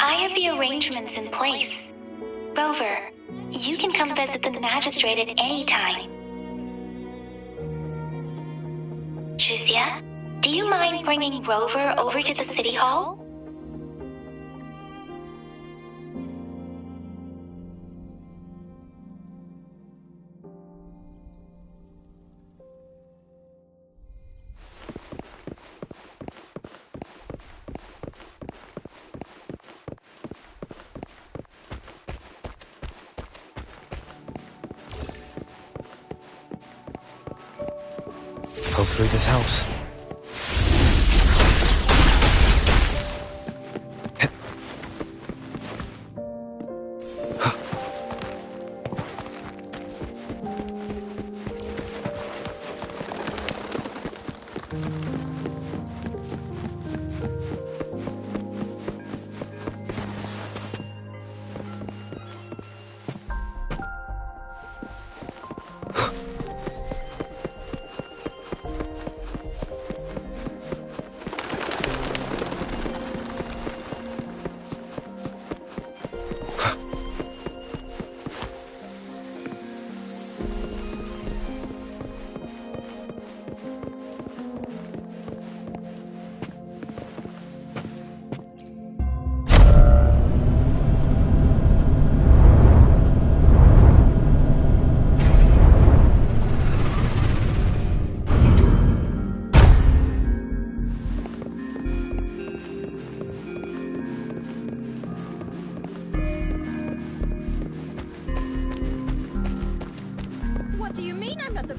I have the arrangements in place. Rover, you can come visit the magistrate at any time. Juzia, do you mind bringing Rover over to the city hall? Hopefully this helps.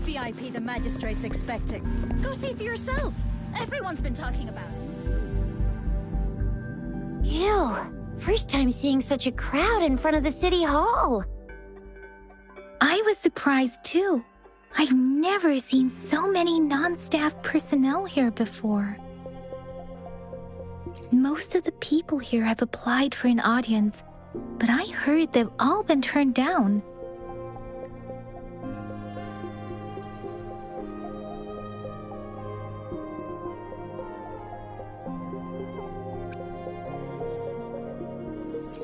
VIP the magistrate's expecting. Go see for yourself. Everyone's been talking about it. Ew. First time seeing such a crowd in front of the city hall. I was surprised too. I've never seen so many non-staff personnel here before. Most of the people here have applied for an audience, but I heard they've all been turned down.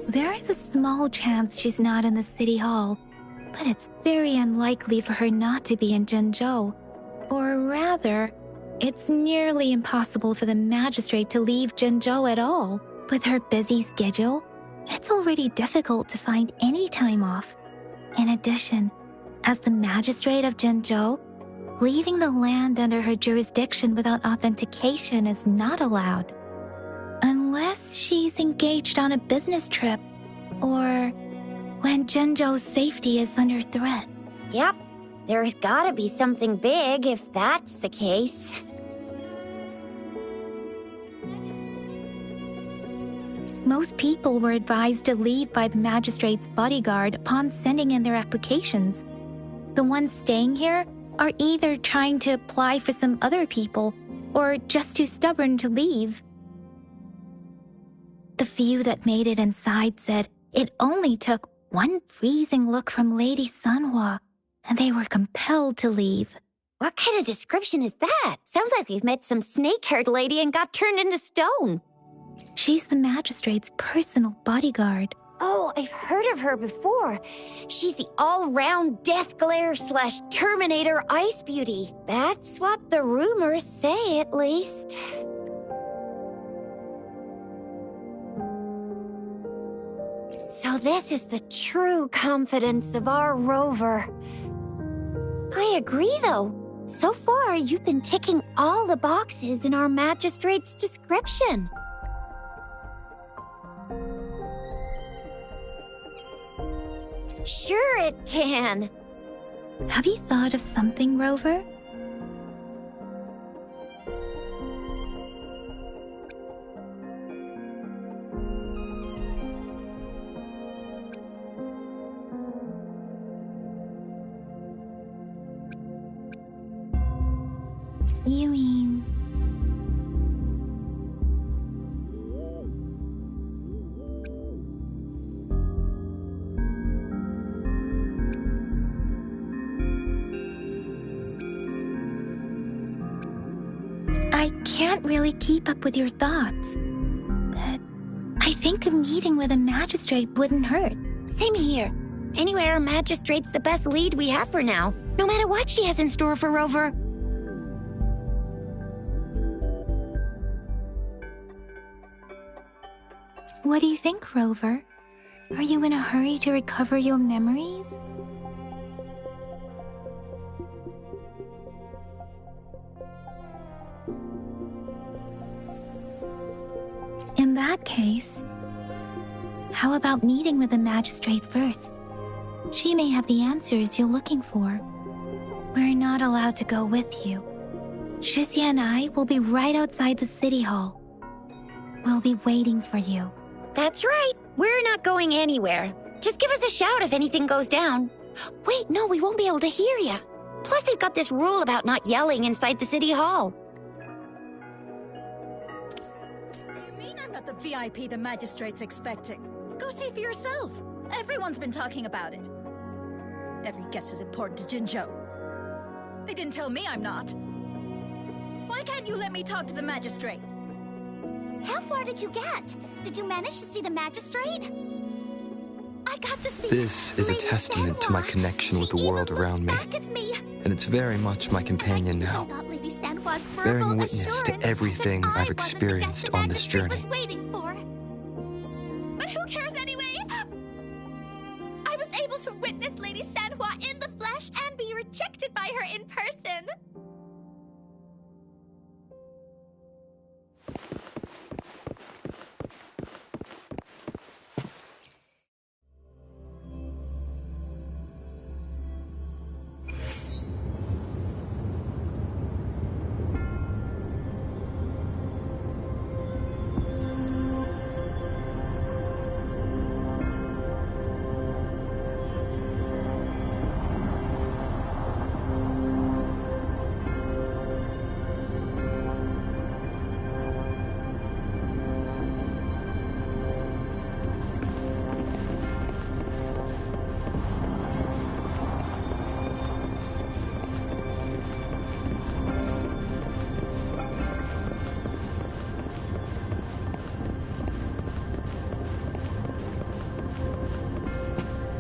There is a small chance she's not in the city hall, but it's very unlikely for her not to be in Zhengzhou. Or rather, it's nearly impossible for the magistrate to leave Zhengzhou at all. With her busy schedule, it's already difficult to find any time off. In addition, as the magistrate of Zhengzhou, leaving the land under her jurisdiction without authentication is not allowed. Unless she's engaged on a business trip, or when Zhengzhou's safety is under threat. Yep, there's gotta be something big if that's the case. Most people were advised to leave by the magistrate's bodyguard upon sending in their applications. The ones staying here are either trying to apply for some other people, or just too stubborn to leave. The few that made it inside said it only took one freezing look from Lady Sanhua, and they were compelled to leave. What kind of description is that? Sounds like they've met some snake-haired lady and got turned into stone. She's the magistrate's personal bodyguard. Oh, I've heard of her before. She's the all-round death glare / Terminator ice beauty. That's what the rumors say, at least. So this is the true confidence of our rover. I agree, though. So far, you've been ticking all the boxes in our magistrate's description. Sure it can. Have you thought of something, Rover? You mean... I can't really keep up with your thoughts, but I think a meeting with a magistrate wouldn't hurt. Same here. Anywhere a magistrate's the best lead we have for now, no matter what she has in store for Rover. What do you think, Rover? Are you in a hurry to recover your memories? In that case, how about meeting with the magistrate first? She may have the answers you're looking for. We're not allowed to go with you. Shizia and I will be right outside the city hall. We'll be waiting for you. That's right. We're not going anywhere. Just give us a shout if anything goes down. Wait, no, we won't be able to hear ya. Plus, they've got this rule about not yelling inside the city hall. Do you mean I'm not the VIP the magistrate's expecting? Go see for yourself. Everyone's been talking about it. Every guest is important to Jinzhou. They didn't tell me I'm not. Why can't you let me talk to the magistrate? How far did you get? Did you manage to see the magistrate? I got to see. This is a Lady testament to my Sanhua. connection with the She world even around me. looked back at me. And it's very much my companion And I now, even got Lady Sanhua's verbal bearing witness to assurance everything that I I've wasn't the guest experienced the on this magistrate journey. was waiting for. But who cares anyway? I was able to witness Lady Sanhua in the flesh and be rejected by her in person.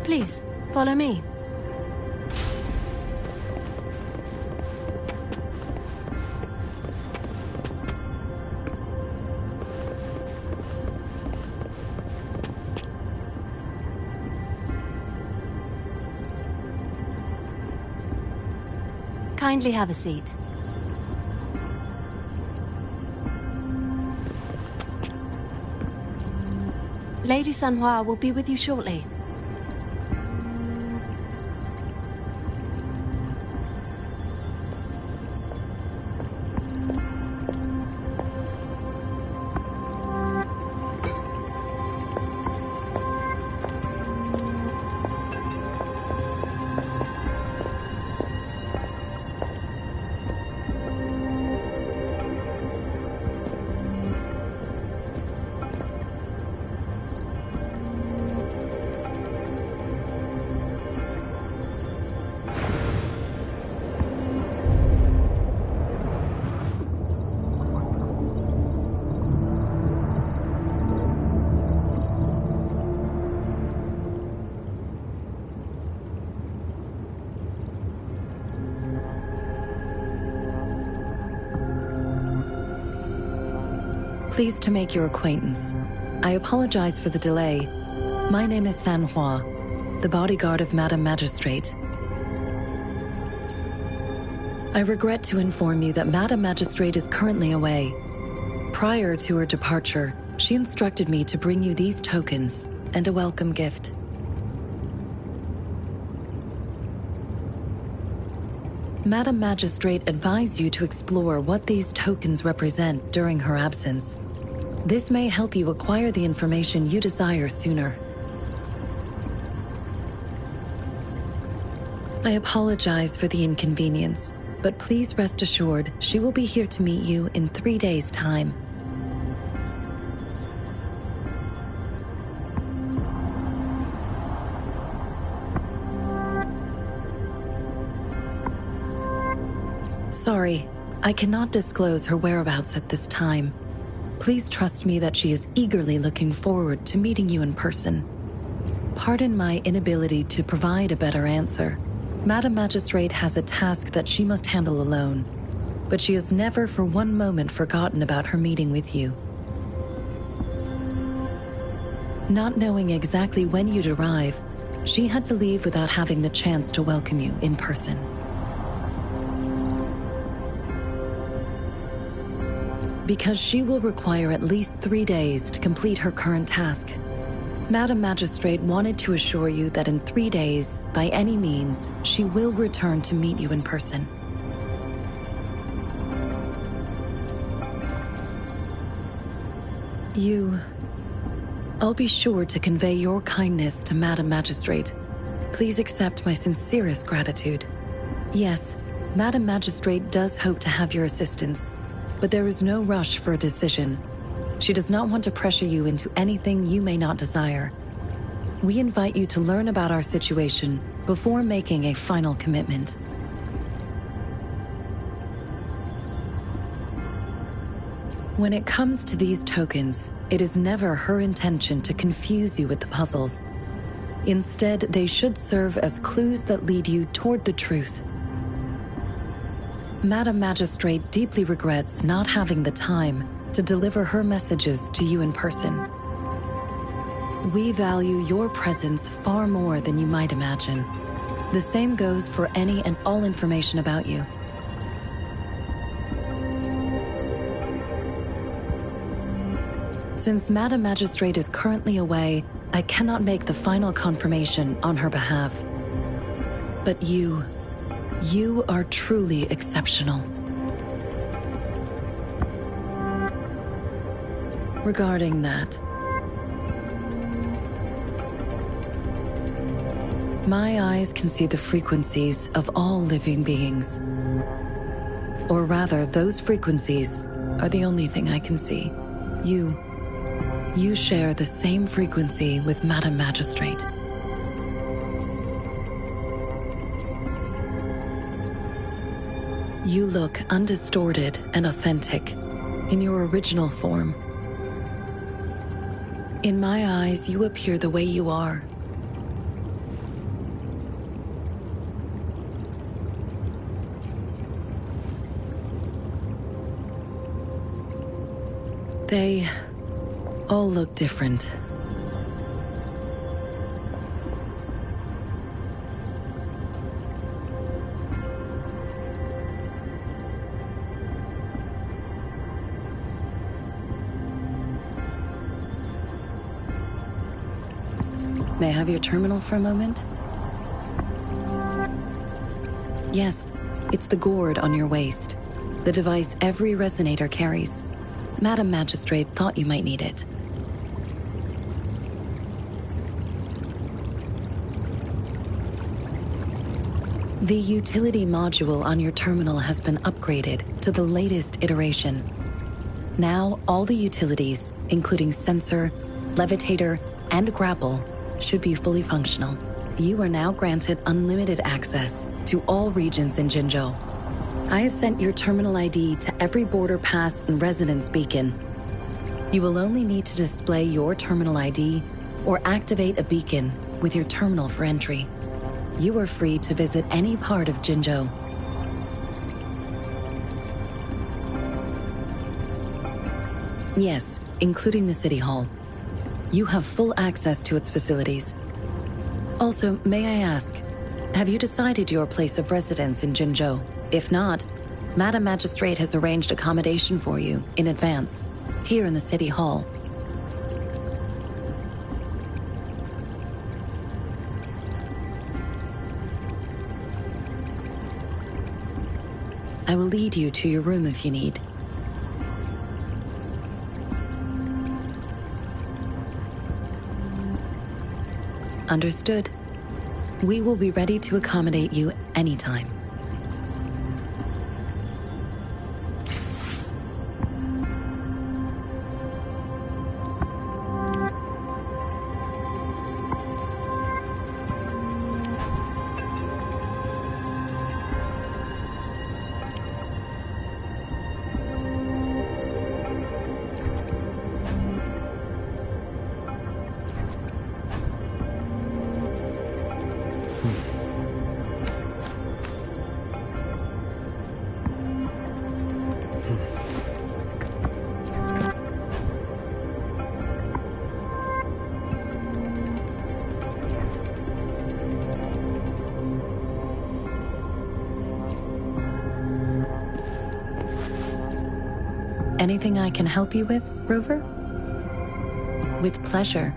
Please, follow me. Kindly have a seat. Lady Sanhua will be with you shortly. Pleased to make your acquaintance. I apologize for the delay. My name is Sanhua, the bodyguard of Madame Magistrate. I regret to inform you that Madame Magistrate is currently away. Prior to her departure, she instructed me to bring you these tokens and a welcome gift. Madame Magistrate advised you to explore what these tokens represent during her absence. This may help you acquire the information you desire sooner. I apologize for the inconvenience, but please rest assured she will be here to meet you in 3 days' time. Sorry, I cannot disclose her whereabouts at this time. Please trust me that she is eagerly looking forward to meeting you in person. Pardon my inability to provide a better answer. Madam Magistrate has a task that she must handle alone, but she has never for one moment forgotten about her meeting with you. Not knowing exactly when you'd arrive, she had to leave without having the chance to welcome you in person. Because she will require at least 3 days to complete her current task, Madam Magistrate wanted to assure you that in 3 days, by any means, she will return to meet you in person. I'll be sure to convey your kindness to Madam Magistrate. Please accept my sincerest gratitude. Yes, Madam Magistrate does hope to have your assistance, but there is no rush for a decision. She does not want to pressure you into anything you may not desire. We invite you to learn about our situation before making a final commitment. When it comes to these tokens, it is never her intention to confuse you with the puzzles. Instead, they should serve as clues that lead you toward the truth. Madam Magistrate deeply regrets not having the time to deliver her messages to you in person. We value your presence far more than you might imagine. The same goes for any and all information about you. Since Madam Magistrate is currently away, I cannot make the final confirmation on her behalf. But you are truly exceptional. Regarding that, my eyes can see the frequencies of all living beings. Or rather, those frequencies are the only thing I can see. You share the same frequency with Madam Magistrate. You look undistorted and authentic in your original form. In my eyes, you appear the way you are. They all look different. May I have your terminal for a moment? Yes, it's the gourd on your waist, the device every resonator carries. Madam Magistrate thought you might need it. The utility module on your terminal has been upgraded to the latest iteration. Now, all the utilities, including sensor, levitator, and grapple, should be fully functional. You are now granted unlimited access to all regions in Jinzhou. I have sent your terminal ID to every border pass and residence beacon. You will only need to display your terminal ID or activate a beacon with your terminal for entry. You are free to visit any part of Jinzhou. Yes, including the City Hall. You have full access to its facilities. Also, may I ask, have you decided your place of residence in Jinzhou? If not, Madam Magistrate has arranged accommodation for you in advance, here in the City Hall. I will lead you to your room if you need. Understood. We will be ready to accommodate you anytime. Anything I can help you with, Rover? With pleasure.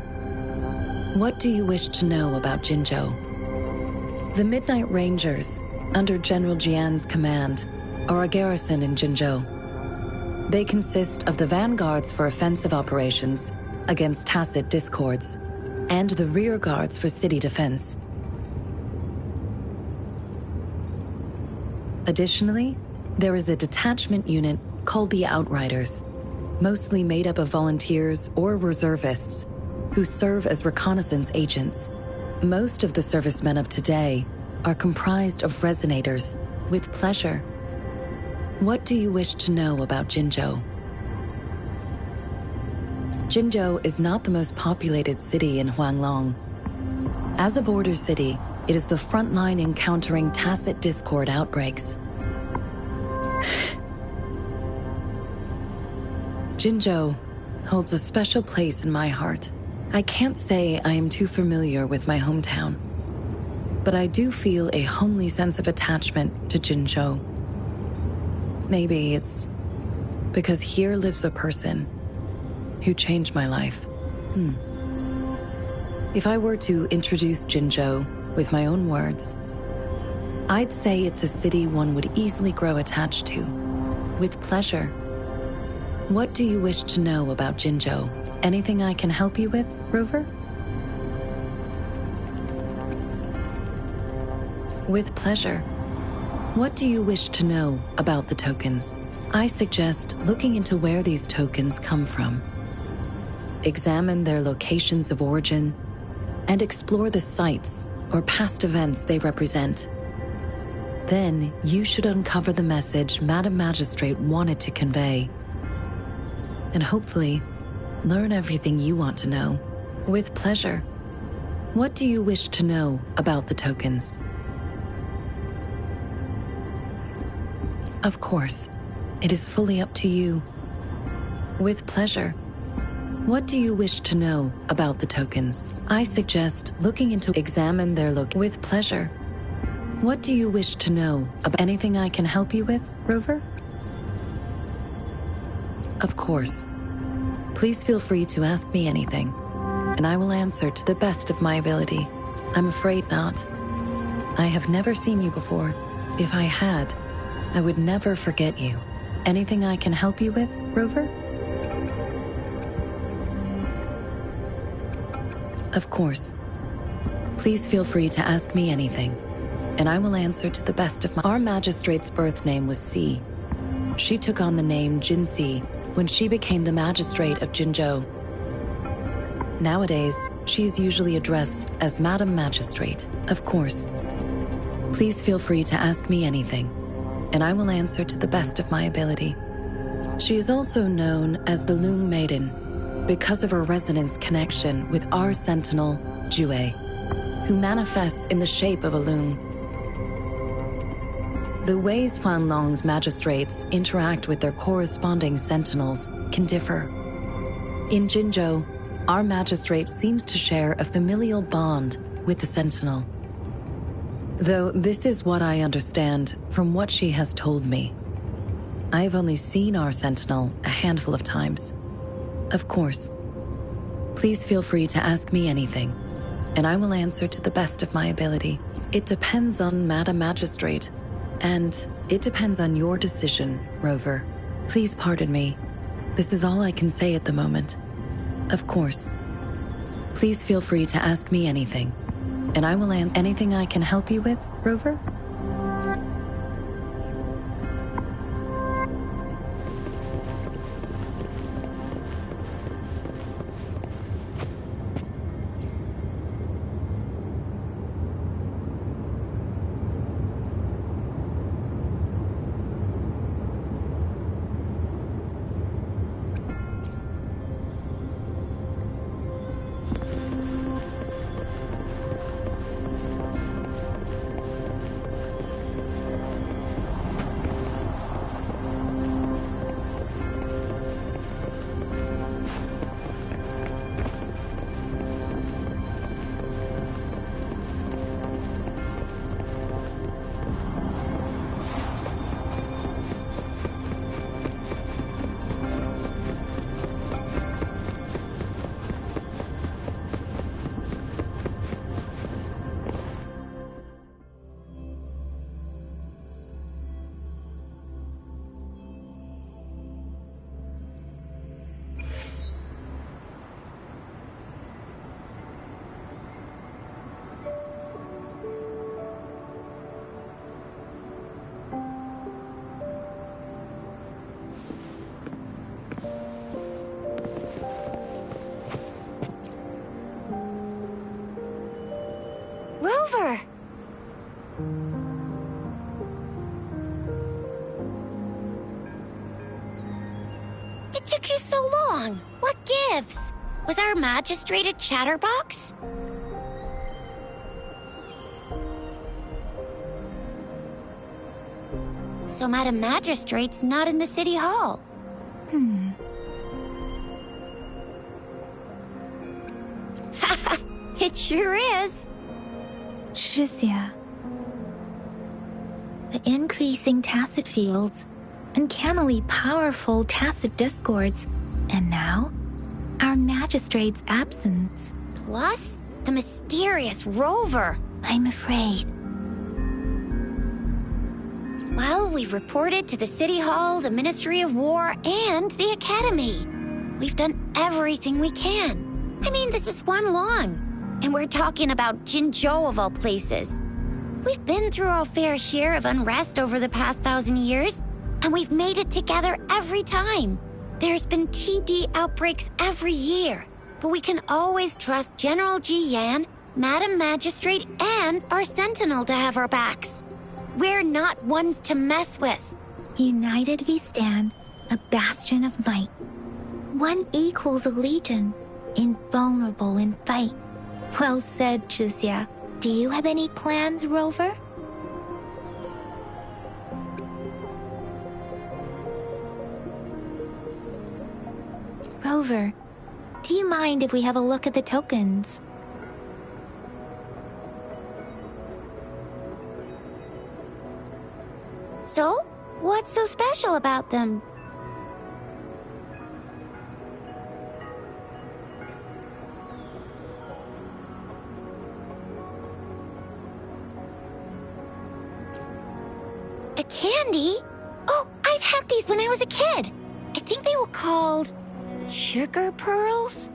What do you wish to know about Jinzhou? The Midnight Rangers, under General Jian's command, are a garrison in Jinzhou. They consist of the vanguards for offensive operations against tacit discords, and the rear guards for city defense. Additionally, there is a detachment unit called the Outriders, mostly made up of volunteers or reservists who serve as reconnaissance agents. Most of the servicemen of today are comprised of resonators. With pleasure. What do you wish to know about Jinzhou? Jinzhou is not the most populated city in Huanglong. As a border city, it is the front line in countering tacit discord outbreaks. Jinzhou holds a special place in my heart. I can't say I am too familiar with my hometown, but I do feel a homely sense of attachment to Jinzhou. Maybe it's because here lives a person who changed my life. If I were to introduce Jinzhou with my own words, I'd say it's a city one would easily grow attached to. With pleasure. What do you wish to know about Jinzhou? Anything I can help you with, Rover? With pleasure. What do you wish to know about the tokens? I suggest looking into where these tokens come from. Examine their locations of origin and explore the sites or past events they represent. Then you should uncover the message Madam Magistrate wanted to convey. And hopefully, learn everything you want to know. With pleasure. What do you wish to know about the tokens? Of course, it is fully up to you. With pleasure. What do you wish to know about the tokens? I suggest looking into examine their look with pleasure. What do you wish to know about anything I can help you with, Rover? Of course. Please feel free to ask me anything, and I will answer to the best of my ability. I'm afraid not. I have never seen you before. If I had, I would never forget you. Anything I can help you with, Rover? Of course. Please feel free to ask me anything, and I will answer to the best of my... Our magistrate's birth name was Si. She took on the name Jinsi when she became the magistrate of Jinzhou. Nowadays, she is usually addressed as Madam Magistrate. Of course. Please feel free to ask me anything, and I will answer to the best of my ability. She is also known as the Loong Maiden because of her resonance connection with our sentinel, Jue, who manifests in the shape of a loong. The ways Huanglong's magistrates interact with their corresponding sentinels can differ. In Jinzhou, our magistrate seems to share a familial bond with the sentinel. Though this is what I understand from what she has told me. I have only seen our sentinel a handful of times. Of course. Please feel free to ask me anything, and I will answer to the best of my ability. It depends on Madam Magistrate, and it depends on your decision, Rover. Please pardon me. This is all I can say at the moment. Of course. Please feel free to ask me anything, and I will answer anything I can help you with, Rover? It took you so long. What gives? Was our magistrate a chatterbox? So Madam Magistrate's not in the city hall. It sure is. Shizia. The increasing tacit fields, uncannily powerful tacit discords, and now, our magistrate's absence. Plus, the mysterious rover. I'm afraid. Well, we've reported to the City Hall, the Ministry of War, and the Academy. We've done everything we can. I mean, this is one long. And we're talking about Jinzhou of all places. We've been through our fair share of unrest over the past 1,000 years, and we've made it together every time. There's been TD outbreaks every year, but we can always trust General Ji Yan, Madam Magistrate, and our Sentinel to have our backs. We're not ones to mess with. United we stand, a bastion of might. One equals a legion, invulnerable in fight. Well said, Jizia. Do you have any plans, Rover? Rover, do you mind if we have a look at the tokens? So, what's so special about them? A candy? Oh, I've had these when I was a kid. I think they were called sugar pearls?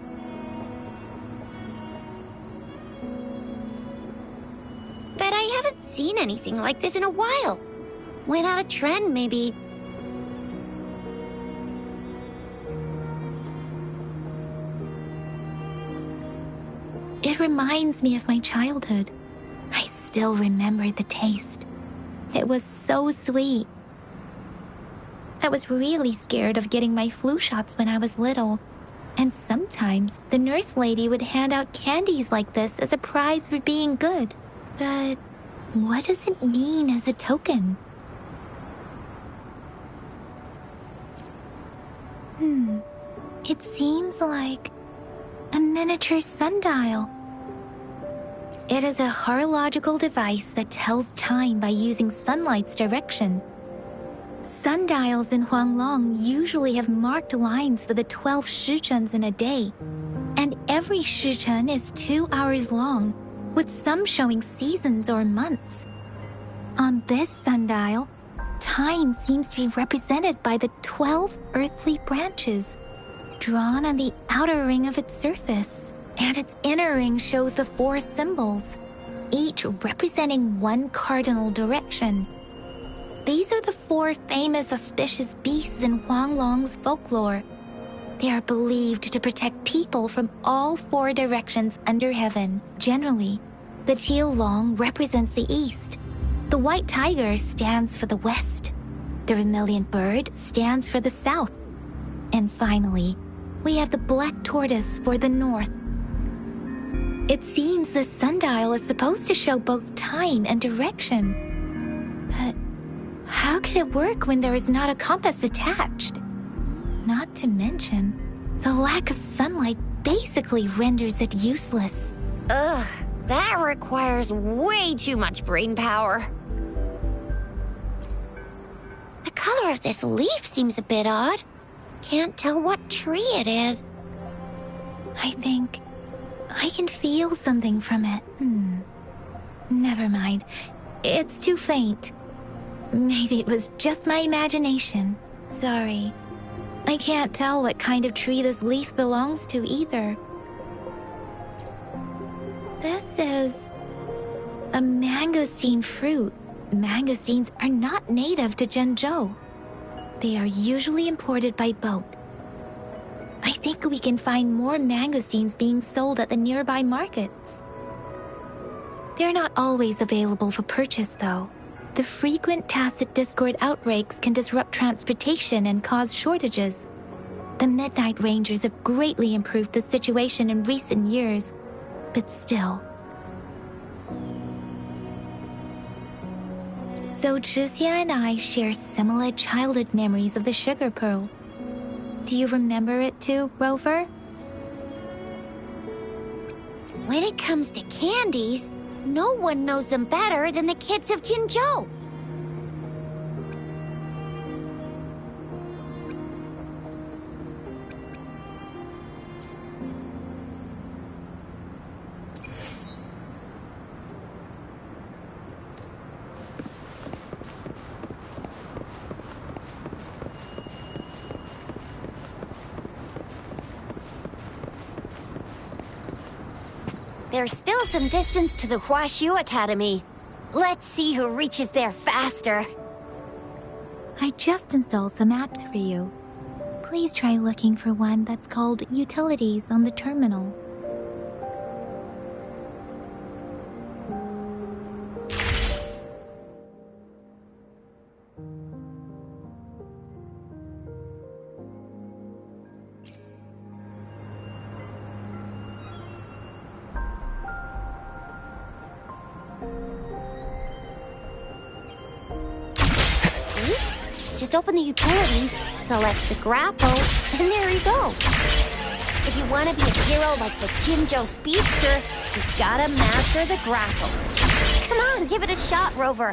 But I haven't seen anything like this in a while. Went out of trend, maybe. It reminds me of my childhood. I still remember the taste. It was so sweet. I was really scared of getting my flu shots when I was little. And sometimes the nurse lady would hand out candies like this as a prize for being good. But what does it mean as a token? It seems like a miniature sundial. It is a horological device that tells time by using sunlight's direction. Sundials in Huanglong usually have marked lines for the 12 shichens in a day, and every shichen is 2 hours long, with some showing seasons or months. On this sundial, time seems to be represented by the 12 earthly branches, drawn on the outer ring of its surface. And its inner ring shows the 4 symbols, each representing one cardinal direction. These are the 4 famous auspicious beasts in Huanglong's folklore. They are believed to protect people from all 4 directions under heaven. Generally, the teal long represents the east. The white tiger stands for the west. The vermilion bird stands for the south. And finally, we have the black tortoise for the north. It seems the sundial is supposed to show both time and direction. But how could it work when there is not a compass attached? Not to mention, the lack of sunlight basically renders it useless. Ugh, that requires way too much brain power. The color of this leaf seems a bit odd. Can't tell what tree it is. I think I can feel something from it. Never mind. It's too faint. Maybe it was just my imagination. Sorry. I can't tell what kind of tree this leaf belongs to either. This is a mangosteen fruit. Mangosteens are not native to Zhengzhou. They are usually imported by boat. I think we can find more mangosteens being sold at the nearby markets. They're not always available for purchase, though. The frequent tacit discord outbreaks can disrupt transportation and cause shortages. The Midnight Rangers have greatly improved the situation in recent years, but still. So Jizya and I share similar childhood memories of the Sugar Pearl. Do you remember it too, Rover? When it comes to candies, no one knows them better than the kids of Jinzhou. There's still some distance to the Huaxiu Academy. Let's see who reaches there faster. I just installed some apps for you. Please try looking for one that's called Utilities on the terminal. Just open the utilities, select the grapple, and there you go. If you want to be a hero like the Jinzhou Speedster, you've gotta master the grapple. Come on, give it a shot, Rover.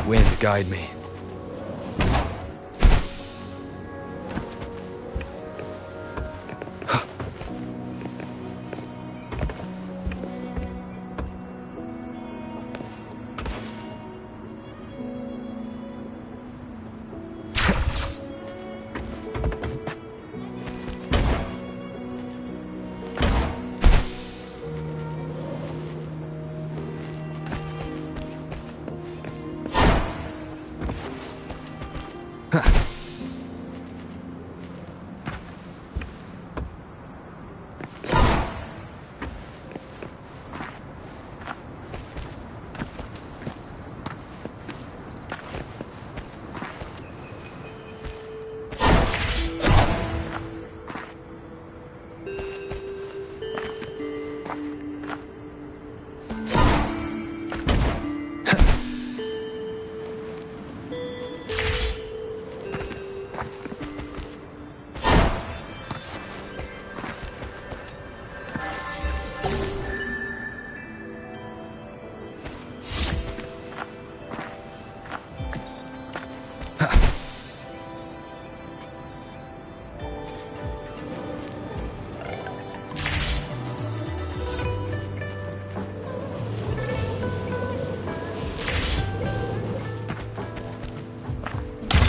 Wind, guide me.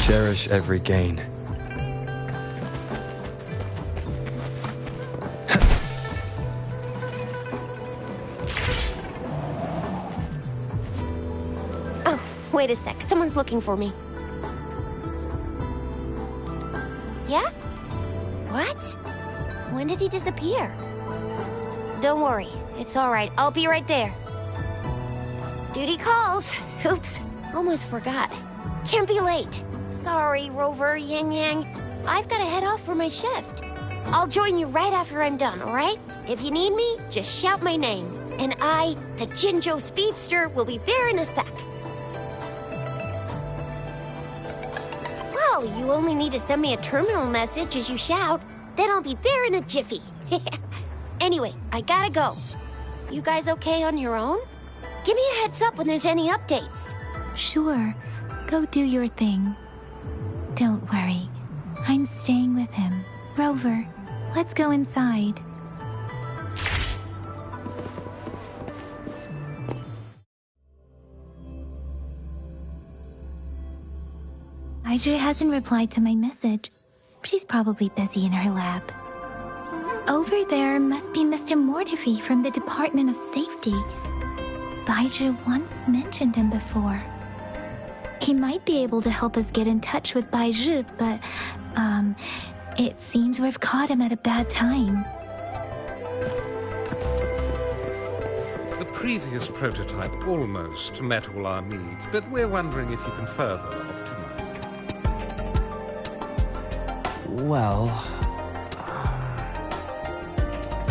Cherish every gain. Oh, wait a sec. Someone's looking for me. Yeah? What? When did he disappear? Don't worry. It's all right. I'll be right there. Duty calls. Oops. Almost forgot. Can't be late. Sorry, Rover, Yang Yang. I've got to head off for my shift. I'll join you right after I'm done, all right? If you need me, just shout my name. And I, the Jinzhou Speedster, will be there in a sec. Well, you only need to send me a terminal message as you shout. Then I'll be there in a jiffy. Anyway, I gotta go. You guys okay on your own? Give me a heads up when there's any updates. Sure. Go do your thing. Don't worry. I'm staying with him. Rover, let's go inside. Baizhi hasn't replied to my message. She's probably busy in her lab. Over there must be Mr. Mortefi from the Department of Safety. Baizhi once mentioned him before. He might be able to help us get in touch with Baizhi, but, it seems we've caught him at a bad time. The previous prototype almost met all our needs, but we're wondering if you can further optimize it. Well,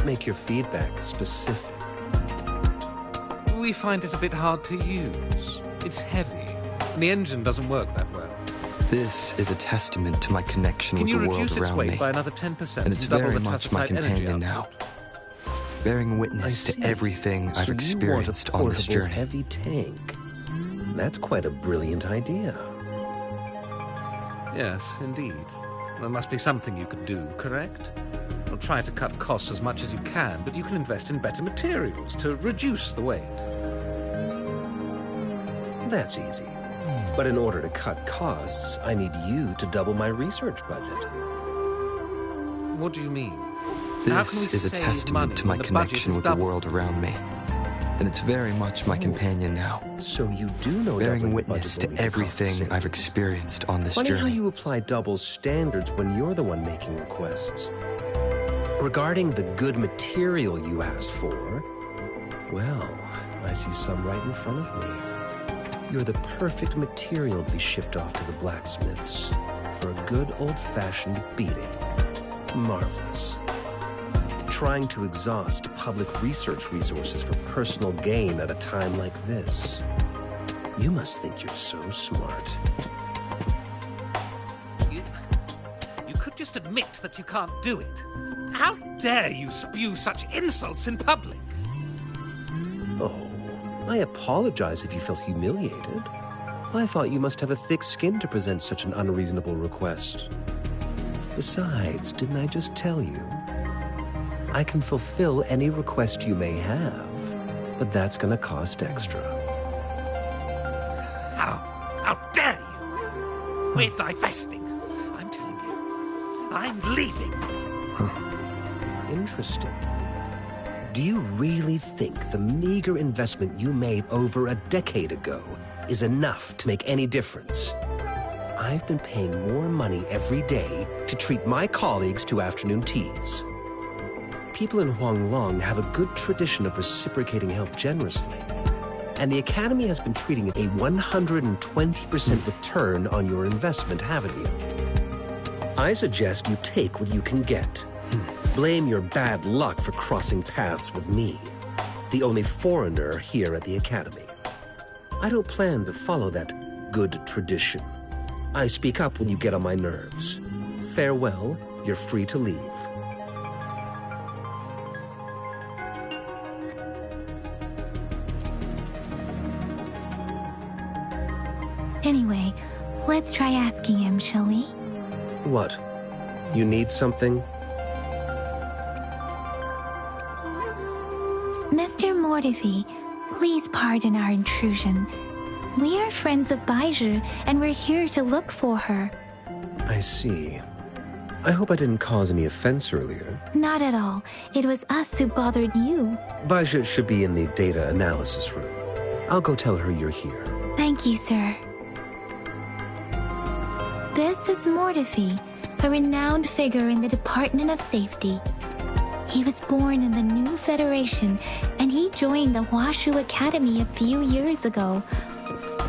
make your feedback specific. We find it a bit hard to use. It's heavy, and the engine doesn't work that well. This is a testament to my connection with the world around me. Can you reduce its weight by another 10% and it's double very the much my companion now, bearing witness to everything I've experienced on this journey. Heavy tank. That's quite a brilliant idea. Yes, indeed. There must be something you could do, correct? You'll try to cut costs as much as you can, but you can invest in better materials to reduce the weight. That's easy. But in order to cut costs, I need you to double my research budget. What do you mean? This is a testament to my connection with the world around me. And it's very much my companion now. So you do know bearing witness to everything I've experienced on this journey. Funny how you apply double standards when you're the one making requests. Regarding the good material you asked for, well, I see some right in front of me. You're the perfect material to be shipped off to the blacksmiths for a good old-fashioned beating. Marvelous. Trying to exhaust public research resources for personal gain at a time like this. You must think you're so smart. You could just admit that you can't do it. How dare you spew such insults in public? Oh, I apologize if you felt humiliated. I thought you must have a thick skin to present such an unreasonable request. Besides, didn't I just tell you? I can fulfill any request you may have, but that's gonna cost extra. How dare you? We're divesting. I'm telling you. I'm leaving. Interesting. Do you really think the meager investment you made over a decade ago is enough to make any difference? I've been paying more money every day to treat my colleagues to afternoon teas. People in Huanglong have a good tradition of reciprocating help generously. And the Academy has been treating it a 120% return on your investment, haven't you? I suggest you take what you can get. Blame your bad luck for crossing paths with me, the only foreigner here at the Academy. I don't plan to follow that good tradition. I speak up when you get on my nerves. Farewell, you're free to leave. Anyway, let's try asking him, shall we? What? You need something? Mr. Mortivy, please pardon our intrusion. We are friends of Baizhi, and we're here to look for her. I see. I hope I didn't cause any offense earlier. Not at all. It was us who bothered you. Baizhi should be in the data analysis room. I'll go tell her you're here. Thank you, sir. This is Mortivy, a renowned figure in the Department of Safety. He was born in the new Federation, and he joined the Huashu Academy a few years ago.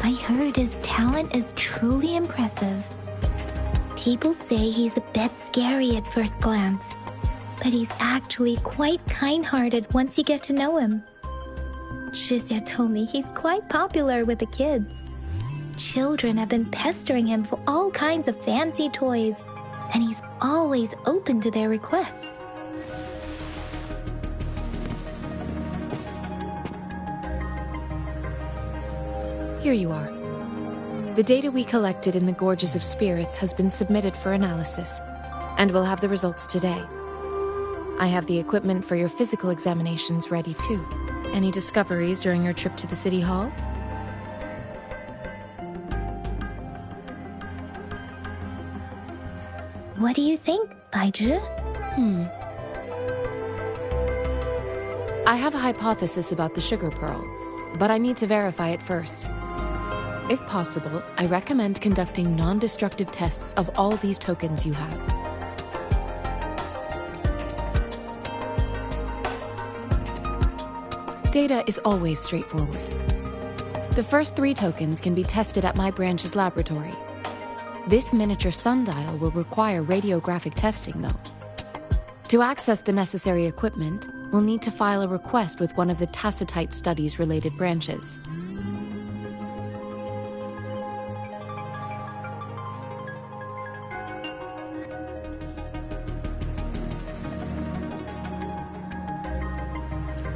I heard his talent is truly impressive. People say he's a bit scary at first glance, but he's actually quite kind-hearted once you get to know him. Shixia told me he's quite popular with the kids. Children have been pestering him for all kinds of fancy toys, and he's always open to their requests. Here you are. The data we collected in the Gorges of Spirits has been submitted for analysis, and we'll have the results today. I have the equipment for your physical examinations ready too. Any discoveries during your trip to the City Hall? What do you think, Baizhi? I have a hypothesis about the sugar pearl, but I need to verify it first. If possible, I recommend conducting non-destructive tests of all these tokens you have. Data is always straightforward. The first 3 tokens can be tested at my branch's laboratory. This miniature sundial will require radiographic testing, though. To access the necessary equipment, we'll need to file a request with one of the Tacitite Studies-related branches.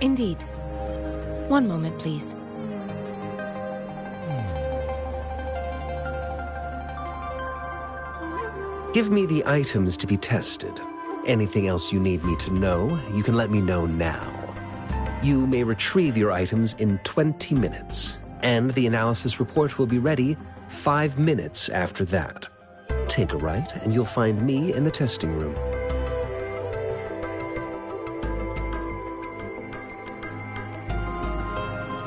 Indeed. One moment, please. Give me the items to be tested. Anything else you need me to know, you can let me know now. You may retrieve your items in 20 minutes, and the analysis report will be ready 5 minutes after that. Take a right, and you'll find me in the testing room.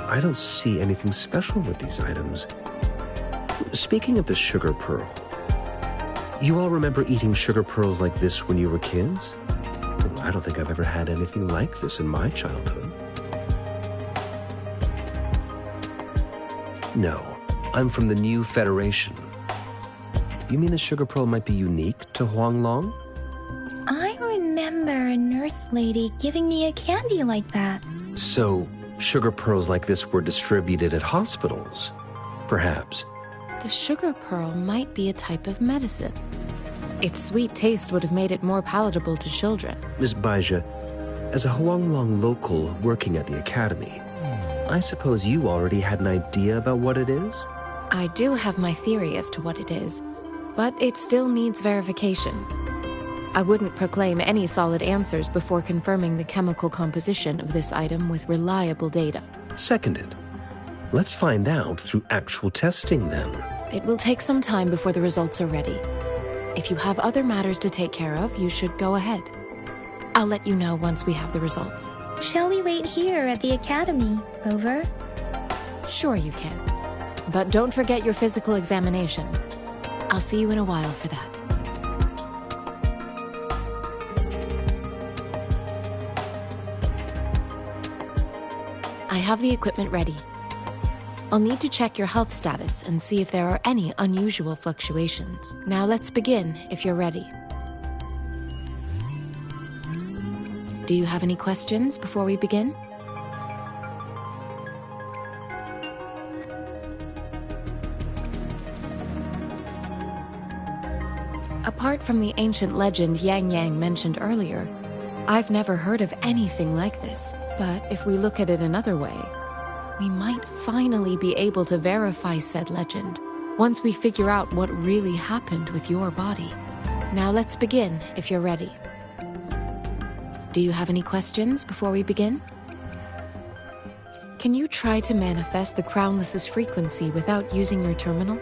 I don't see anything special with these items. Speaking of the sugar pearl, you all remember eating sugar pearls like this when you were kids? Well, I don't think I've ever had anything like this in my childhood. No, I'm from the new Federation. You mean the sugar pearl might be unique to Huanglong? I remember a nurse lady giving me a candy like that. So, sugar pearls like this were distributed at hospitals, perhaps. The sugar pearl might be a type of medicine. Its sweet taste would have made it more palatable to children. Miss Baizhi, as a Huanglong local working at the Academy, I suppose you already had an idea about what it is? I do have my theory as to what it is, but it still needs verification. I wouldn't proclaim any solid answers before confirming the chemical composition of this item with reliable data. Seconded. Let's find out through actual testing then. It will take some time before the results are ready. If you have other matters to take care of, you should go ahead. I'll let you know once we have the results. Shall we wait here at the academy, Rover? Sure you can. But don't forget your physical examination. I'll see you in a while for that. I have the equipment ready. I'll need to check your health status and see if there are any unusual fluctuations. Now let's begin, if you're ready. Do you have any questions before we begin? Apart from the ancient legend Yang Yang mentioned earlier, I've never heard of anything like this. But if we look at it another way, we might finally be able to verify said legend once we figure out what really happened with your body. Now let's begin, if you're ready. Do you have any questions before we begin? Can you try to manifest the Crownless's frequency without using your terminal?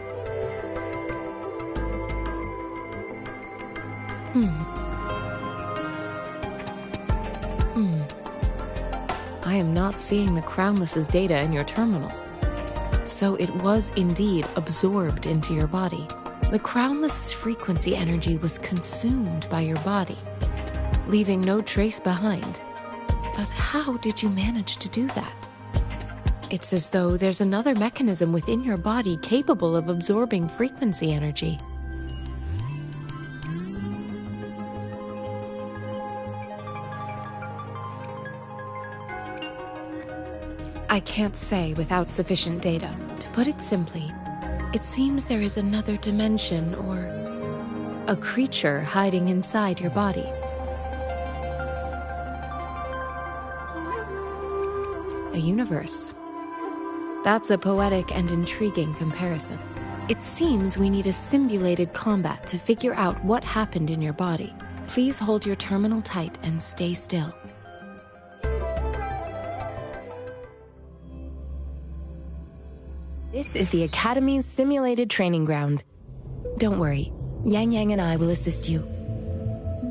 I am not seeing the Crownless's data in your terminal. So it was indeed absorbed into your body. The Crownless's frequency energy was consumed by your body, leaving no trace behind. But how did you manage to do that? It's as though there's another mechanism within your body capable of absorbing frequency energy. I can't say without sufficient data. To put it simply, it seems there is another dimension or a creature hiding inside your body. A universe. That's a poetic and intriguing comparison. It seems we need a simulated combat to figure out what happened in your body. Please hold your terminal tight and stay still. This is the Academy's simulated training ground. Don't worry, Yang Yang and I will assist you.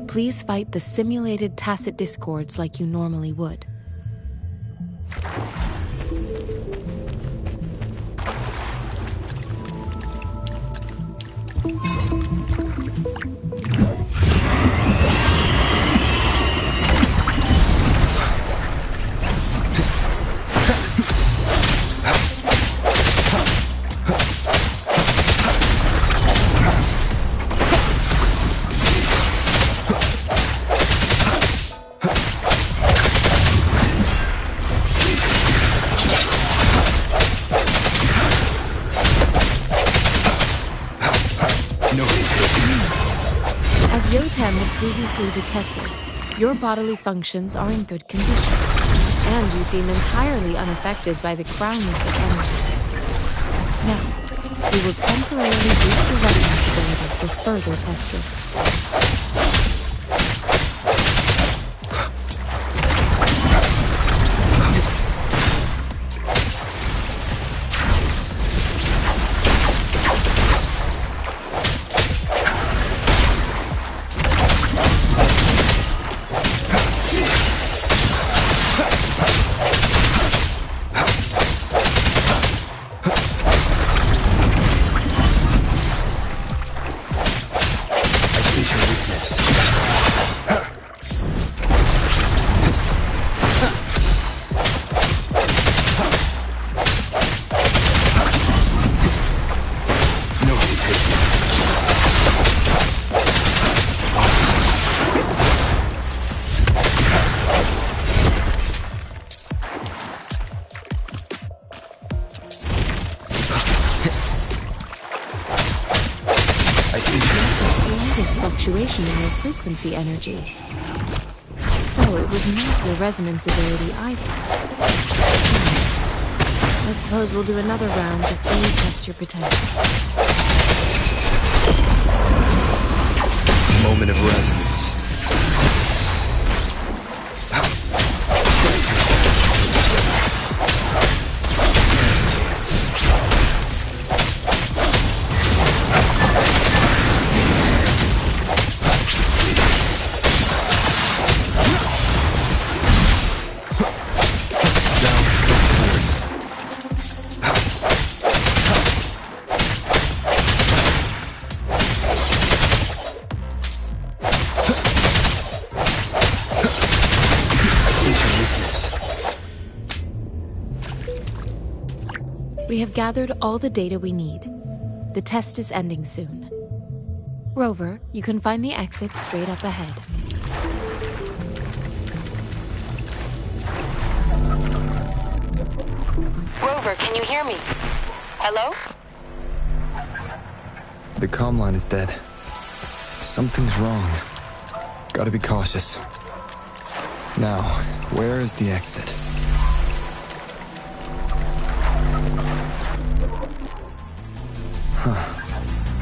Please fight the simulated tacit discords like you normally would. Previously detected, your bodily functions are in good condition, and you seem entirely unaffected by the Crownless's energy. Now, we will temporarily boost your readiness ability for further testing. Fluctuation in your frequency energy. So it was not your resonance ability either. I suppose we'll do another round to fully test your potential. Moment of resonance. We have gathered all the data we need. The test is ending soon. Rover, you can find the exit straight up ahead. Rover, can you hear me? Hello? The comm line is dead. Something's wrong. Gotta be cautious. Now, where is the exit?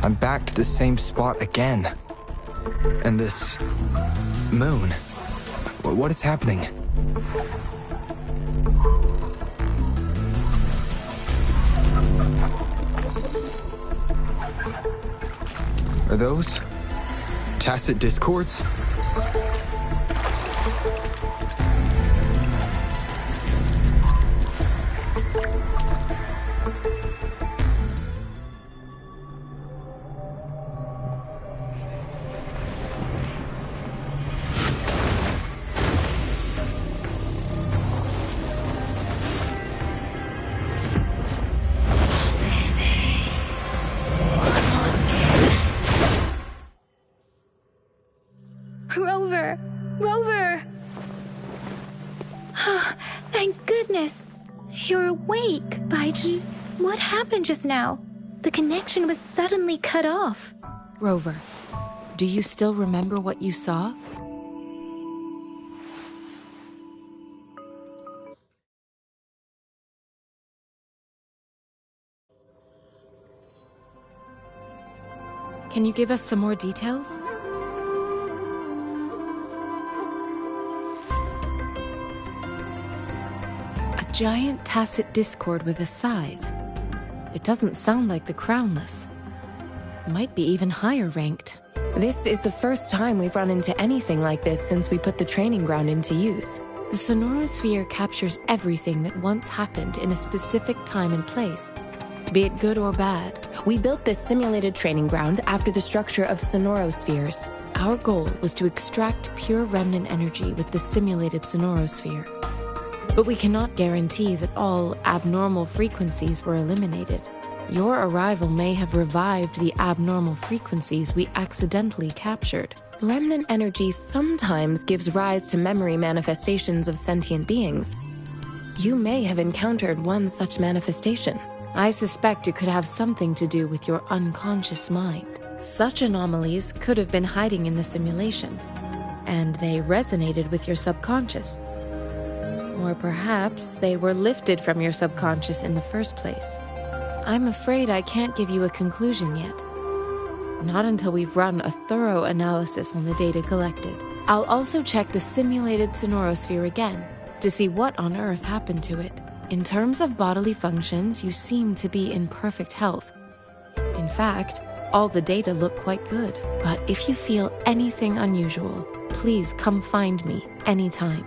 I'm back to the same spot again. And this moon. What is happening? Are those tacit discords? Rover! Thank goodness! You're awake, Baiji. What happened just now? The connection was suddenly cut off. Rover, do you still remember what you saw? Can you give us some more details? A giant tacit discord with a scythe. It doesn't sound like the Crownless. Might be even higher ranked. This is the first time we've run into anything like this since we put the training ground into use. The sonorosphere captures everything that once happened in a specific time and place, be it good or bad. We built this simulated training ground after the structure of sonorospheres. Our goal was to extract pure remnant energy with the simulated sonorosphere. But we cannot guarantee that all abnormal frequencies were eliminated. Your arrival may have revived the abnormal frequencies we accidentally captured. Remnant energy sometimes gives rise to memory manifestations of sentient beings. You may have encountered one such manifestation. I suspect it could have something to do with your unconscious mind. Such anomalies could have been hiding in the simulation, and they resonated with your subconscious. Or perhaps they were lifted from your subconscious in the first place. I'm afraid I can't give you a conclusion yet. Not until we've run a thorough analysis on the data collected. I'll also check the simulated sonorosphere again to see what on earth happened to it. In terms of bodily functions, you seem to be in perfect health. In fact, all the data look quite good. But if you feel anything unusual, please come find me anytime.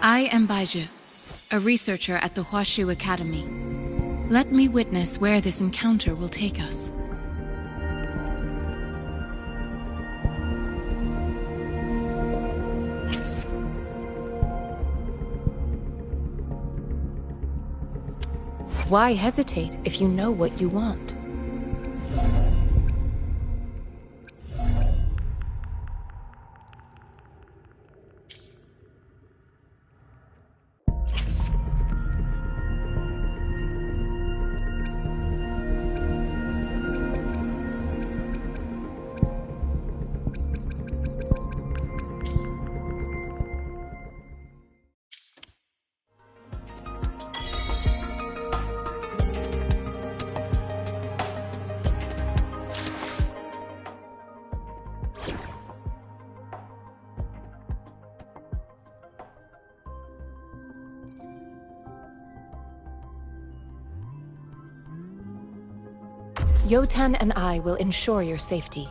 I am Baiju, a researcher at the Huashu Academy. Let me witness where this encounter will take us. Why hesitate if you know what you want? Yotan and I will ensure your safety.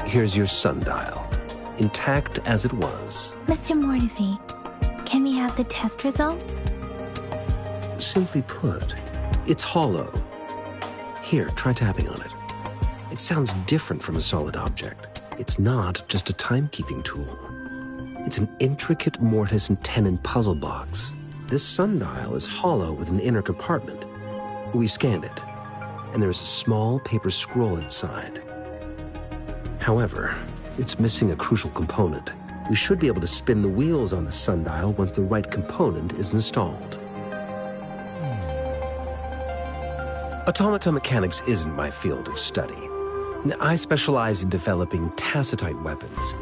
Here's your sundial, intact as it was. Mr. Mortefi, can we have the test results? Simply put, it's hollow. Here, try tapping on it. It sounds different from a solid object. It's not just a timekeeping tool. It's an intricate mortise and tenon puzzle box. This sundial is hollow with an inner compartment. We scanned it, and there is a small paper scroll inside. However, it's missing a crucial component. We should be able to spin the wheels on the sundial once the right component is installed. Automata mechanics isn't my field of study. I specialize in developing tacitite weapons,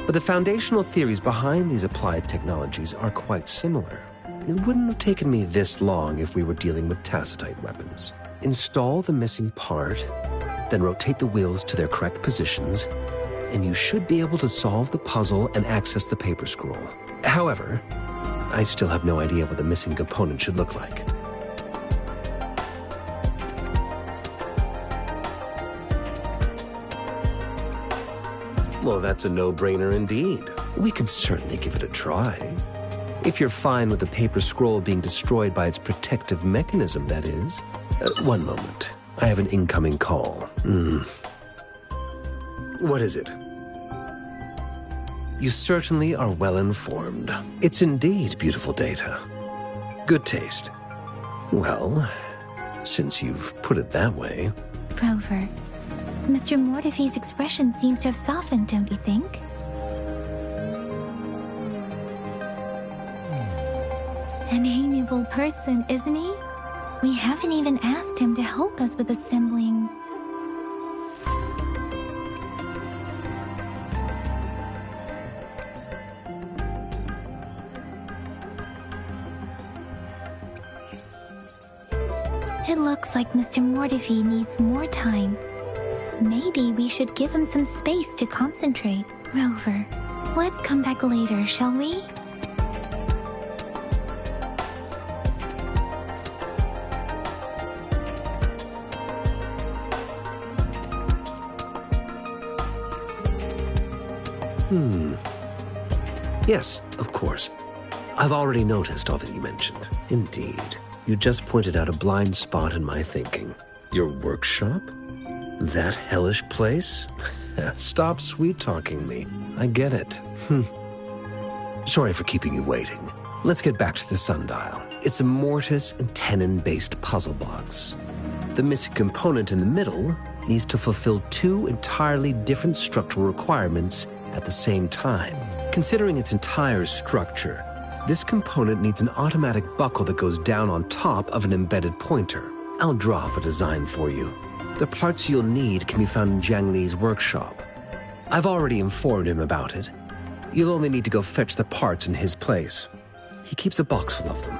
but the foundational theories behind these applied technologies are quite similar. It wouldn't have taken me this long if we were dealing with tacitite weapons. Install the missing part, then rotate the wheels to their correct positions, and you should be able to solve the puzzle and access the paper scroll. However, I still have no idea what the missing component should look like. Well, that's a no-brainer indeed. We could certainly give it a try. If you're fine with the paper scroll being destroyed by its protective mechanism, that is. One moment. I have an incoming call. What is it? You certainly are well informed. It's indeed beautiful data. Good taste. Well, since you've put it that way... Rover, Mr. Mortefi's expression seems to have softened, don't you think? An amiable person, isn't he? We haven't even asked him to help us with assembling... It looks like Mr. Mortefi needs more time. Maybe we should give him some space to concentrate. Rover, let's come back later, shall we? Yes, of course. I've already noticed all that you mentioned. Indeed. You just pointed out a blind spot in my thinking. Your workshop? That hellish place? Stop sweet-talking me. I get it. Sorry for keeping you waiting. Let's get back to the sundial. It's a mortise and tenon-based puzzle box. The missing component in the middle needs to fulfill two entirely different structural requirements at the same time. Considering its entire structure, this component needs an automatic buckle that goes down on top of an embedded pointer. I'll draw up a design for you. The parts you'll need can be found in Jiang Li's workshop. I've already informed him about it. You'll only need to go fetch the parts in his place. He keeps a box full of them.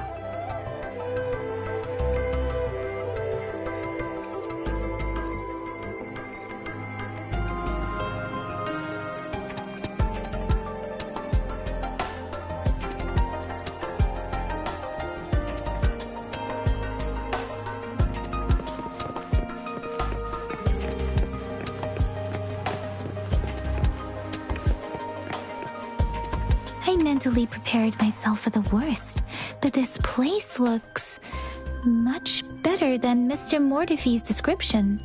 mentally prepared myself for the worst, but this place looks much better than Mr. Mortefi's description.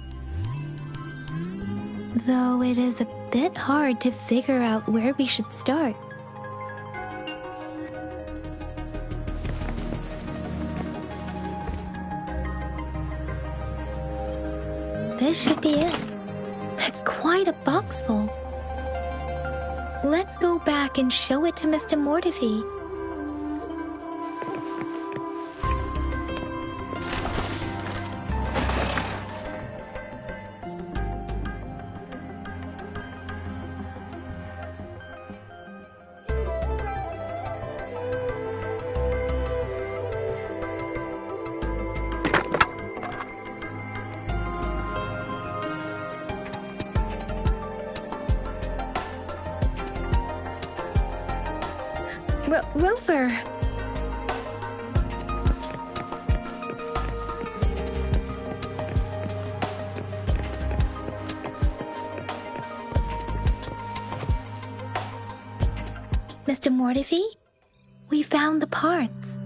Though it is a bit hard to figure out where we should start. This should be it. It's quite a box full. Let's go back and show it to Mr. Mortefi. Rover! Mr. Mortefi, we found the parts.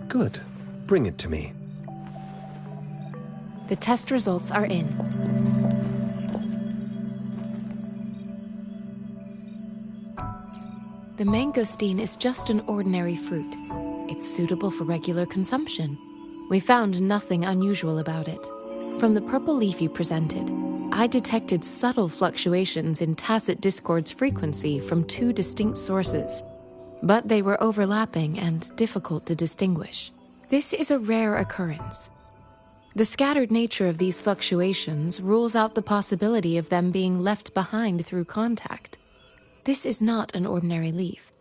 Good. Bring it to me. The test results are in. The mangosteen is just an ordinary fruit. It's suitable for regular consumption. We found nothing unusual about it. From the purple leaf you presented, I detected subtle fluctuations in tacit discord's frequency from two distinct sources, but they were overlapping and difficult to distinguish. This is a rare occurrence. The scattered nature of these fluctuations rules out the possibility of them being left behind through contact. This is not an ordinary leaf,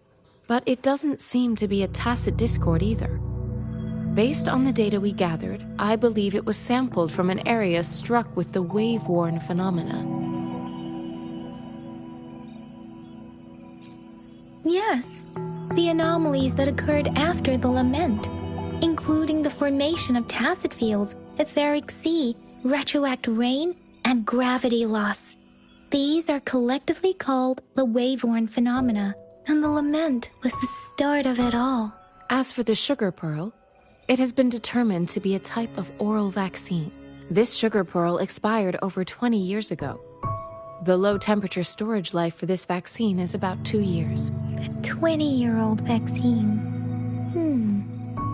but it doesn't seem to be a tacit discord either. Based on the data we gathered, I believe it was sampled from an area struck with the wave-worn phenomena. Yes, the anomalies that occurred after the lament, including the formation of tacit fields, etheric sea, retroact rain, and gravity loss. These are collectively called the wave-worn phenomena, and the lament was the start of it all. As for the sugar pearl, it has been determined to be a type of oral vaccine. This sugar pearl expired over 20 years ago. The low-temperature storage life for this vaccine is about 2 years. A 20-year-old vaccine.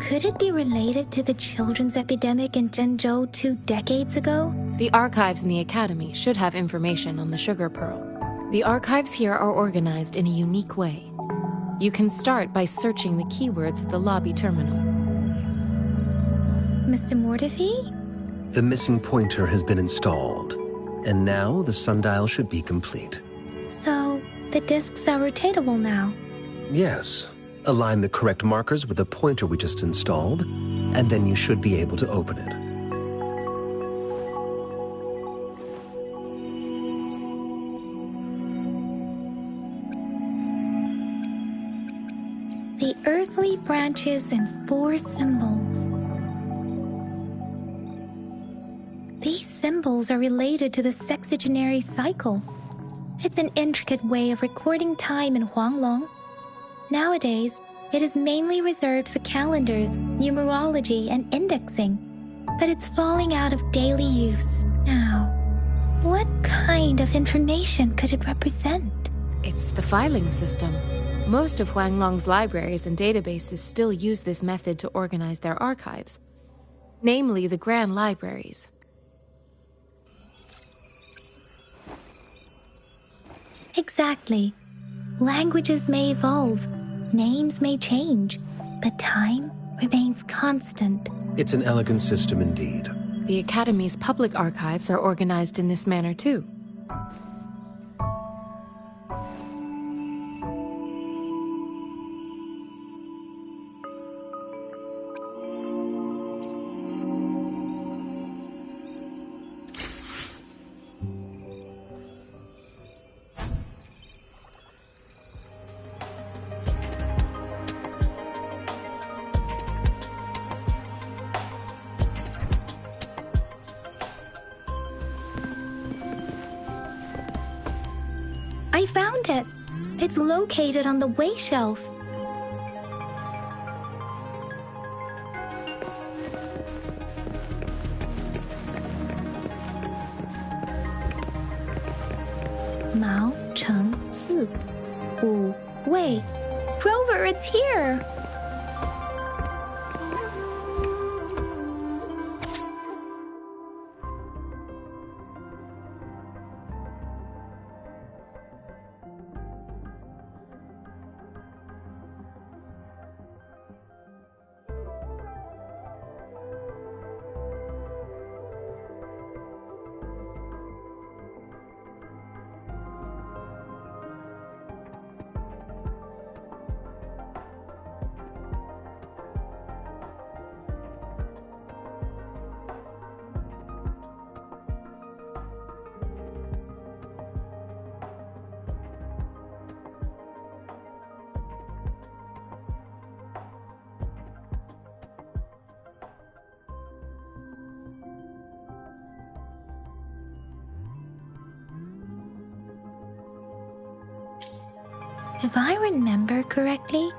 Could it be related to the children's epidemic in Zhengzhou 2 decades ago? The archives in the Academy should have information on the sugar pearl. The archives here are organized in a unique way. You can start by searching the keywords at the lobby terminal. Mr. Mortefi? The missing pointer has been installed, and now the sundial should be complete. So, the discs are rotatable now? Yes. Align the correct markers with the pointer we just installed, and then you should be able to open it. The earthly branches and 4 symbols. These symbols are related to the sexagenary cycle. It's an intricate way of recording time in Huanglong. Nowadays, it is mainly reserved for calendars, numerology, and indexing, but it's falling out of daily use now. What kind of information could it represent? It's the filing system. Most of Huanglong's libraries and databases still use this method to organize their archives, namely the Grand Libraries. Exactly. Languages may evolve, names may change, but time remains constant. It's an elegant system indeed. The Academy's public archives are organized in this manner too. I found it. It's located on the way shelf. too. Ooh, wait. Rover, it's here! If I remember correctly,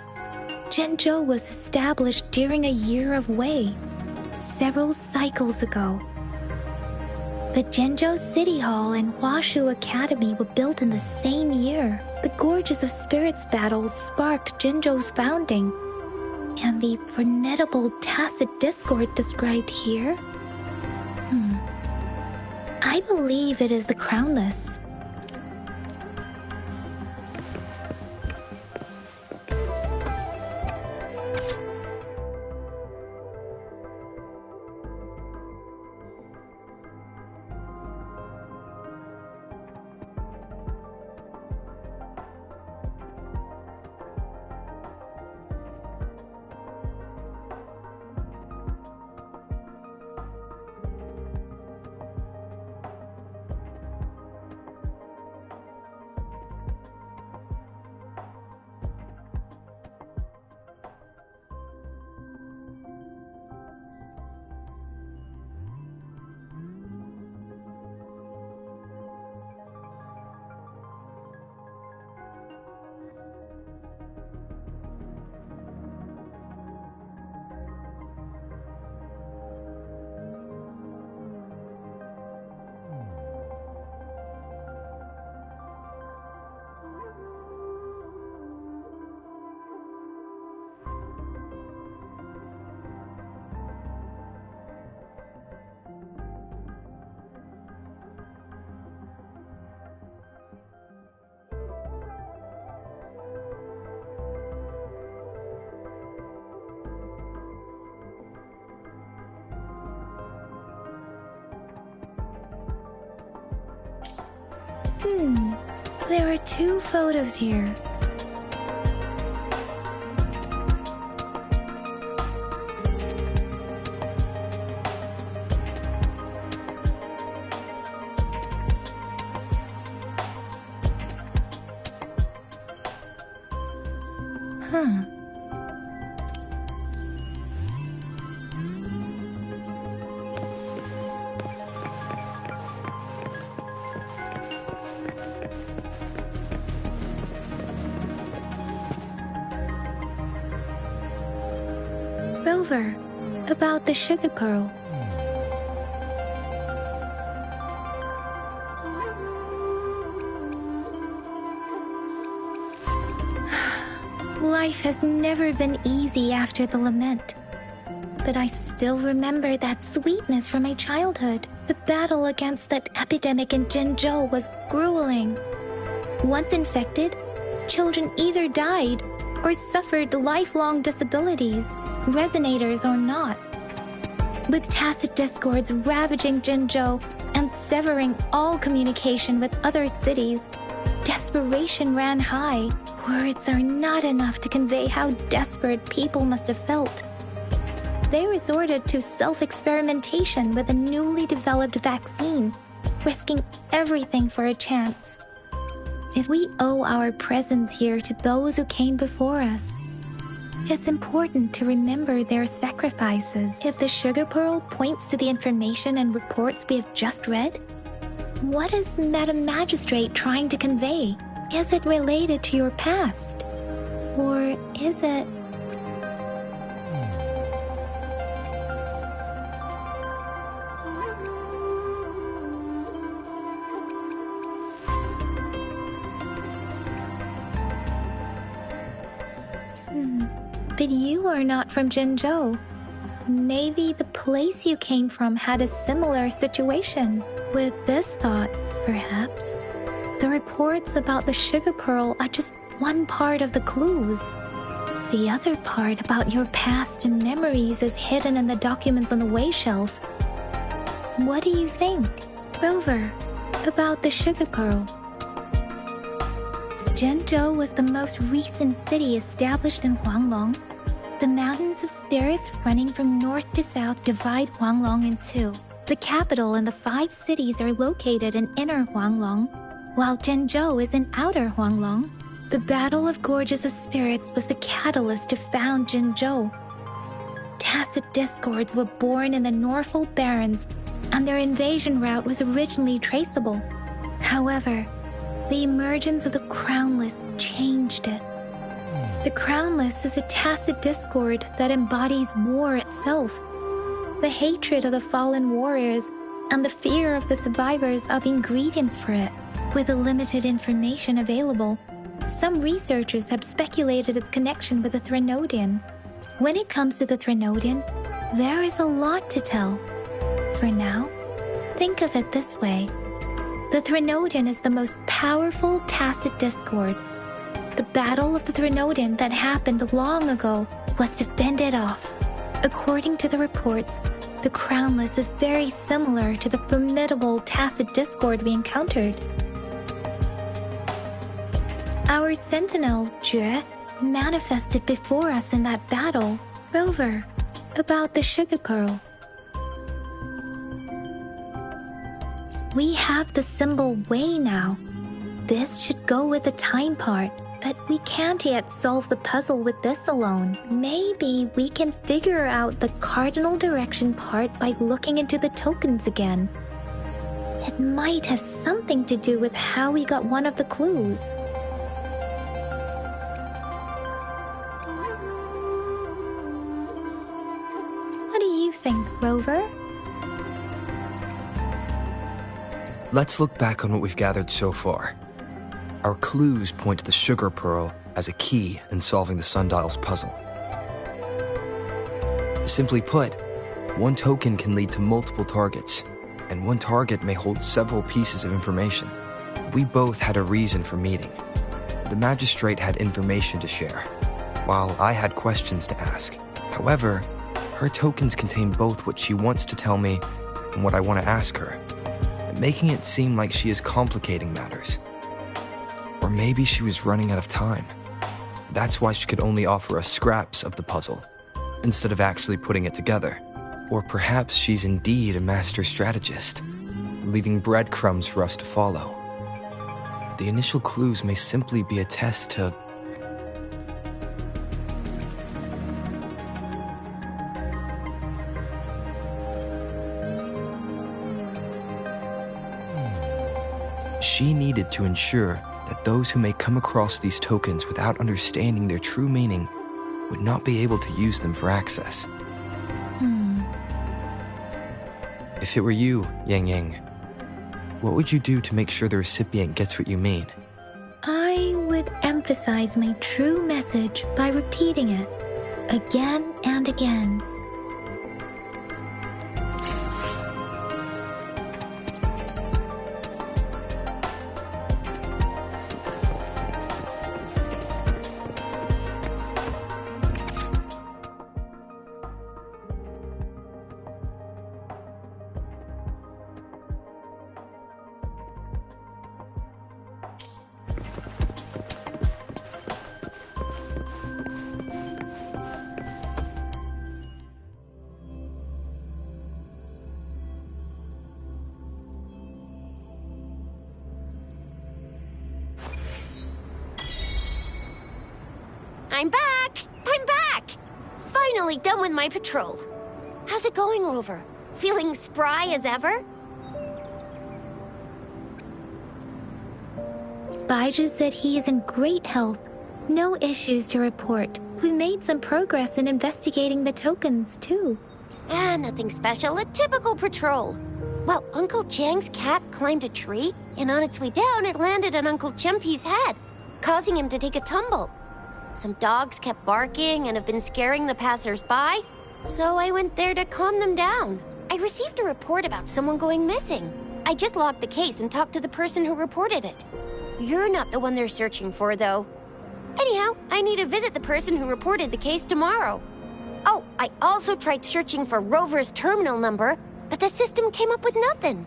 Jinzhou was established during a year of Wei, several cycles ago. The Jinzhou City Hall and Huashu Academy were built in the same year. The Gorges of Spirits battle sparked Jinzhou's founding, and the formidable tacit discord described here? I believe it is the Crownless. There are 2 photos here. Rover, about the sugar pearl. Life has never been easy after the lament, but I still remember that sweetness from my childhood. The battle against that epidemic in Jinzhou was grueling. Once infected, children either died or suffered lifelong disabilities, resonators or not. With tacit discords ravaging Jinzhou and severing all communication with other cities, desperation ran high. Words are not enough to convey how desperate people must have felt. They resorted to self-experimentation with a newly developed vaccine, risking everything for a chance. If we owe our presence here to those who came before us, it's important to remember their sacrifices. If the sugar pearl points to the information and reports we have just read, what is Madam Magistrate trying to convey? Is it related to your past? Or is it... But you are not from Jinzhou. Maybe the place you came from had a similar situation. With this thought, perhaps, the reports about the sugar pearl are just one part of the clues. The other part about your past and memories is hidden in the documents on the way shelf. What do you think, Rover, about the sugar pearl? Jinzhou was the most recent city established in Huanglong. The mountains of spirits running from north to south divide Huanglong in two. The capital and the 5 cities are located in inner Huanglong, while Jinzhou is in outer Huanglong. The Battle of Gorges of Spirits was the catalyst to found Jinzhou. Tacit discords were born in the Norfolk Barrens, and their invasion route was originally traceable. However, the emergence of the Crownless changed it. The Crownless is a tacit discord that embodies war itself. The hatred of the fallen warriors and the fear of the survivors are the ingredients for it. With the limited information available, some researchers have speculated its connection with the Threnodian. When it comes to the Threnodian, there is a lot to tell. For now, think of it this way. The Threnodian is the most powerful tacit discord. The Battle of the Threnodian that happened long ago was to fend it off. According to the reports, the Crownless is very similar to the formidable tacit discord we encountered. Our sentinel, Jue, manifested before us in that battle. Rover, about the sugar pearl. We have the symbol Wei now. This should go with the time part, but we can't yet solve the puzzle with this alone. Maybe we can figure out the cardinal direction part by looking into the tokens again. It might have something to do with how we got one of the clues. What do you think, Rover? Let's look back on what we've gathered so far. Our clues point to the sugar pearl as a key in solving the sundial's puzzle. Simply put, one token can lead to multiple targets, and one target may hold several pieces of information. We both had a reason for meeting. The magistrate had information to share, while I had questions to ask. However, her tokens contain both what she wants to tell me and what I want to ask her, making it seem like she is complicating matters. Or maybe she was running out of time. That's why she could only offer us scraps of the puzzle, instead of actually putting it together. Or perhaps she's indeed a master strategist, leaving breadcrumbs for us to follow. The initial clues may simply be a test to... She needed to ensure that those who may come across these tokens without understanding their true meaning would not be able to use them for access. If it were you, Yang Yang, what would you do to make sure the recipient gets what you mean? I would emphasize my true message by repeating it again and again. I'm back! I'm back! Finally done with my patrol. How's it going, Rover? Feeling spry as ever? Baiju said he is in great health. No issues to report. We made some progress in investigating the tokens, too. Nothing special. A typical patrol. Well, Uncle Chang's cat climbed a tree, and on its way down, it landed on Uncle Chempi's head, causing him to take a tumble. Some dogs kept barking and have been scaring the passers-by, so I went there to calm them down. I received a report about someone going missing. I just logged the case and talked to the person who reported it. You're not the one they're searching for, though. Anyhow, I need to visit the person who reported the case tomorrow. Oh, I also tried searching for Rover's terminal number, but the system came up with nothing.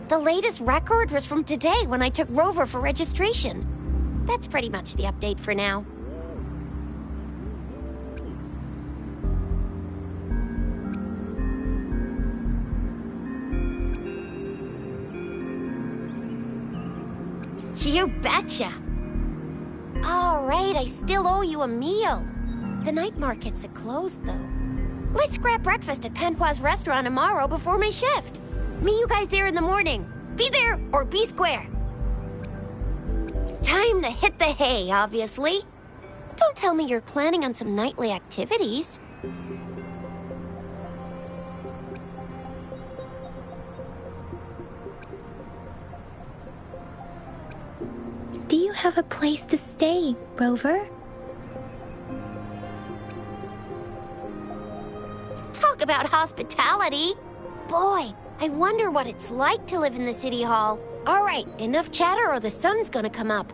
The latest record was from today when I took Rover for registration. That's pretty much the update for now. You betcha! Alright, I still owe you a meal. The night markets are closed, though. Let's grab breakfast at Panhua's restaurant tomorrow before my shift. Meet you guys there in the morning. Be there or be square. Time to hit the hay, obviously. Don't tell me you're planning on some nightly activities. Do you have a place to stay, Rover? Talk about hospitality. Boy, I wonder what it's like to live in the City Hall. All right, enough chatter or the sun's gonna come up.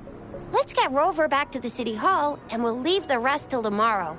Let's get Rover back to the City Hall, and we'll leave the rest till tomorrow.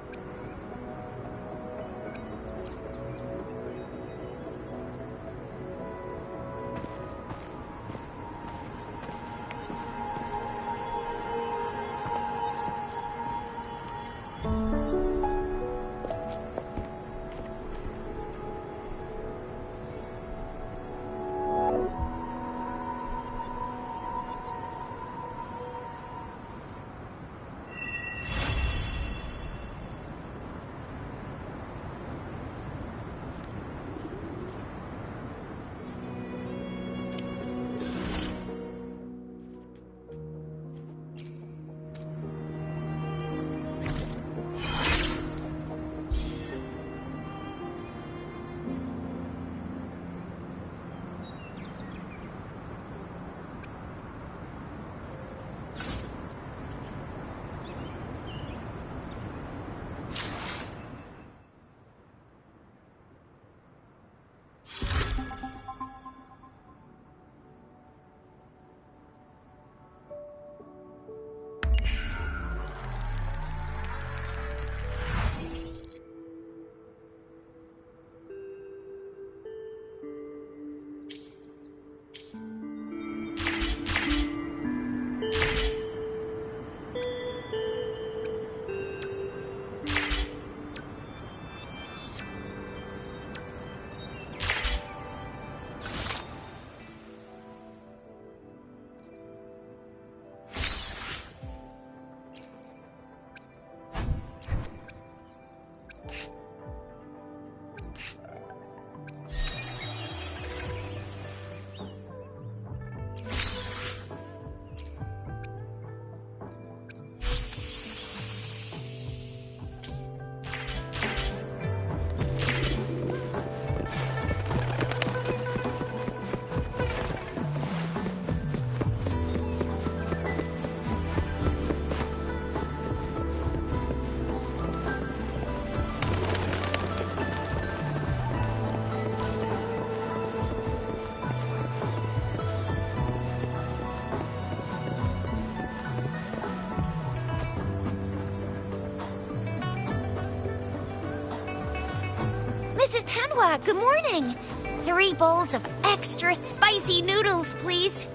Mrs. Panhua, good morning. 3 bowls of extra spicy noodles, please.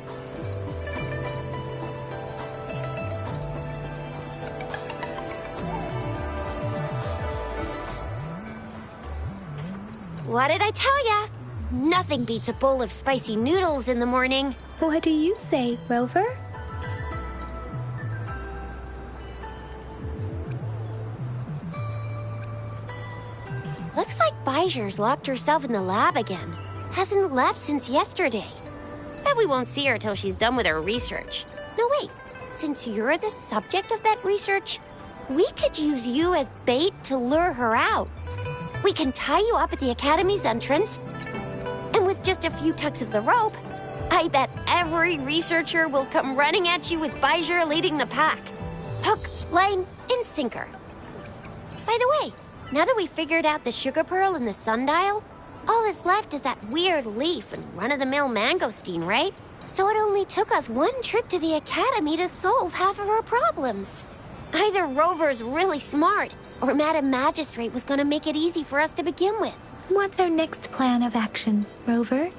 What did I tell ya? Nothing beats a bowl of spicy noodles in the morning. What do you say, Rover? Looks like Baijer's locked herself in the lab again. Hasn't left since yesterday. Bet we won't see her till she's done with her research. No, wait. Since you're the subject of that research, we could use you as bait to lure her out. We can tie you up at the Academy's entrance, and with just a few tugs of the rope, I bet every researcher will come running at you with Baijer leading the pack. Hook, Line and sinker. By the way, now that we figured out the sugar pearl and the sundial, all that's left is that weird leaf and run-of-the-mill mangosteen, right? So it only took us one trip to the academy to solve half of our problems. Either Rover's really smart, or Madam Magistrate was gonna make it easy for us to begin with. What's our next plan of action, Rover?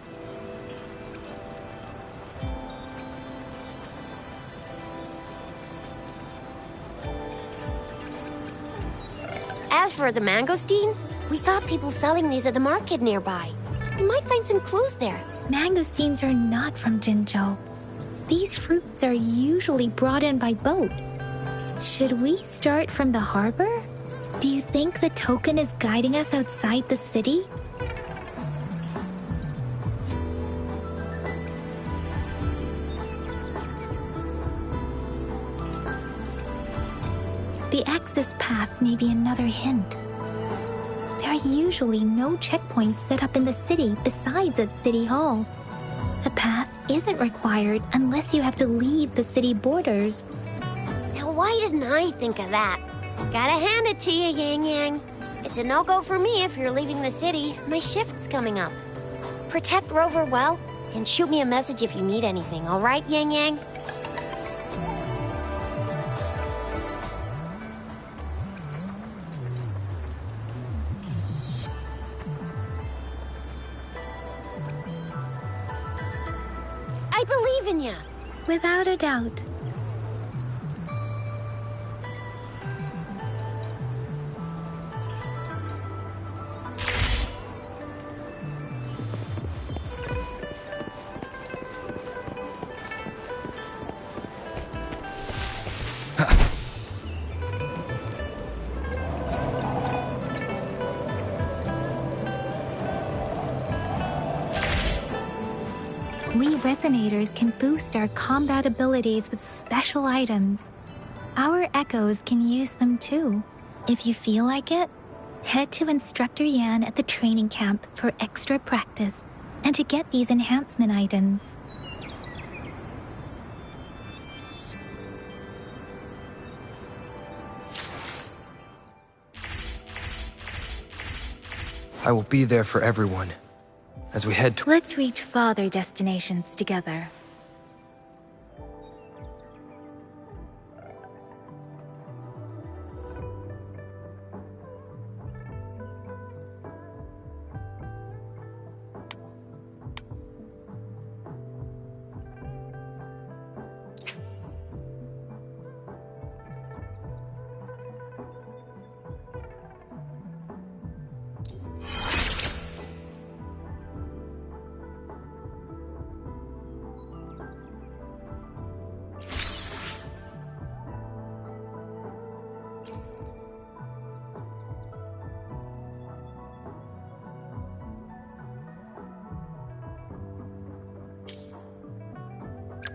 As for the mangosteen, we got people selling these at the market nearby. We might find some clues there. Mangosteens are not from Jinzhou. These fruits are usually brought in by boat. Should we start from the harbor? Do you think the token is guiding us outside the city? The access pass may be another hint. There are usually no checkpoints set up in the city besides at City Hall. A pass isn't required unless you have to leave the city borders. Now why didn't I think of that? Gotta hand it to you, Yang Yang. It's a no-go for me if you're leaving the city. My shift's coming up. Protect Rover well, and shoot me a message if you need anything, all right, Yang Yang? I believe in you. Without a doubt. We resonators can boost our combat abilities with special items. Our echoes can use them too. If you feel like it, head to Instructor Yan at the training camp for extra practice and to get these enhancement items. I will be there for everyone. As we head Let's reach farther destinations together.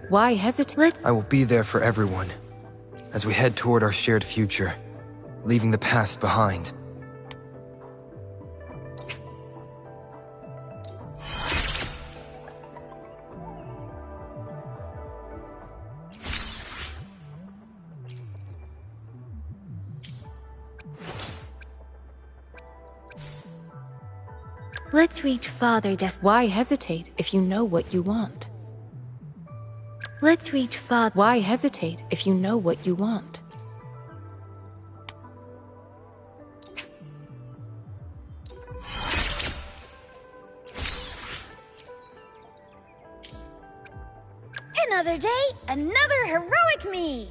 Why hesitate? I will be there for everyone. As we head toward our shared future, leaving the past behind. Let's reach farther Why hesitate if you know what you want? Let's reach farther. Why hesitate if you know what you want? Another day, another heroic me!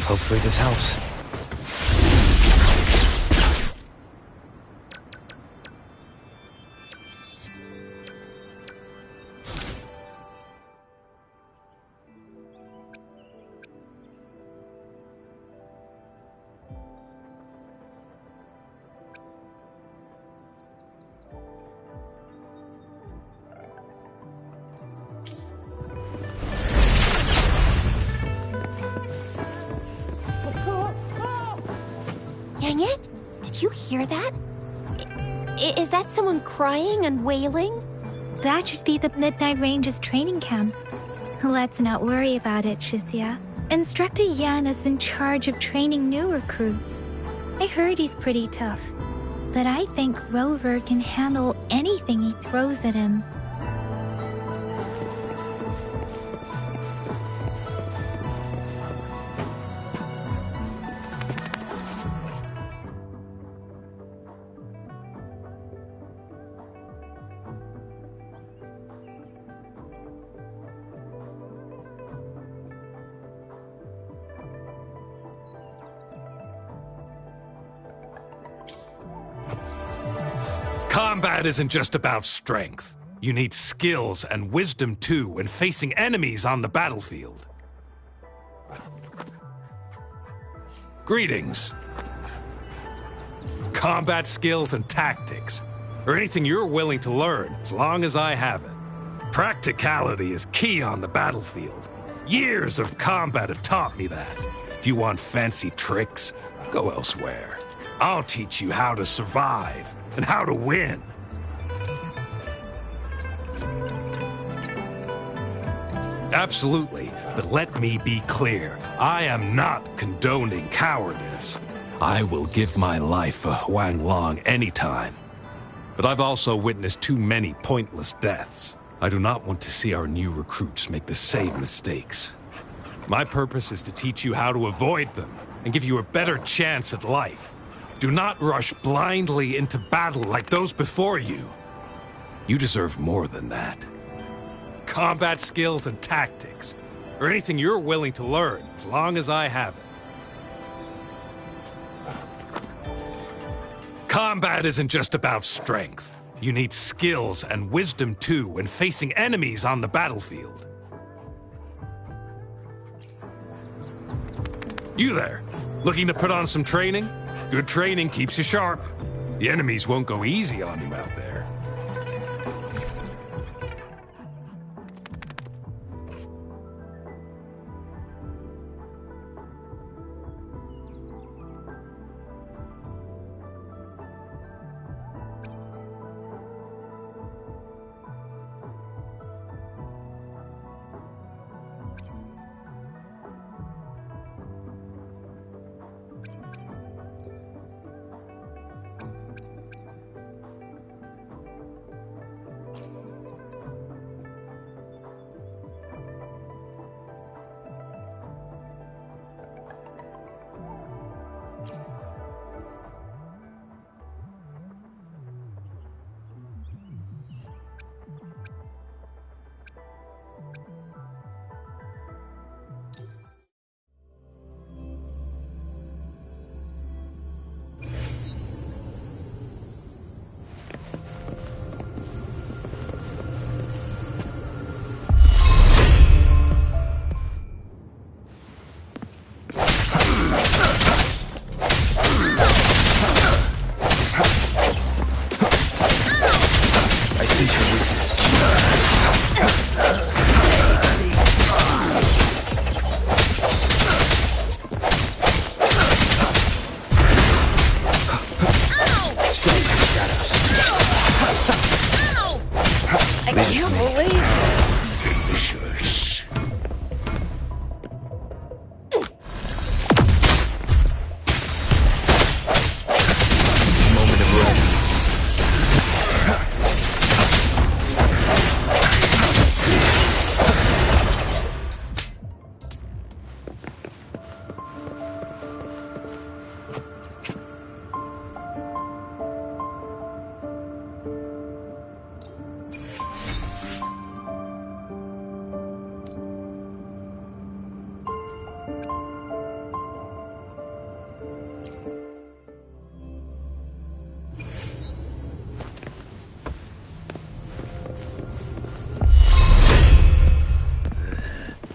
Hopefully this helps. Dang it! Did you hear that? Is that someone crying and wailing? That should be the Midnight Range's training camp. Let's not worry about it, Shisia. Instructor Yan is in charge of training new recruits. I heard he's pretty tough, but I think Rover can handle anything he throws at him. Combat isn't just about strength. You need skills and wisdom too when facing enemies on the battlefield. Greetings. Combat skills and tactics, or anything you're willing to learn as long as I have it. Practicality is key on the battlefield. Years of combat have taught me that. If you want fancy tricks, go elsewhere. I'll teach you how to survive and how to win. Absolutely, but let me be clear. I am not condoning cowardice. I will give my life for Huang Long anytime. But I've also witnessed too many pointless deaths. I do not want to see our new recruits make the same mistakes. My purpose is to teach you how to avoid them and give you a better chance at life. Do not rush blindly into battle like those before you. You deserve more than that. Combat skills and tactics, or anything you're willing to learn as long as I have it. Combat isn't just about strength. You need skills and wisdom too when facing enemies on the battlefield. You there, looking to put on some training? Good training keeps you sharp. The enemies won't go easy on you out there.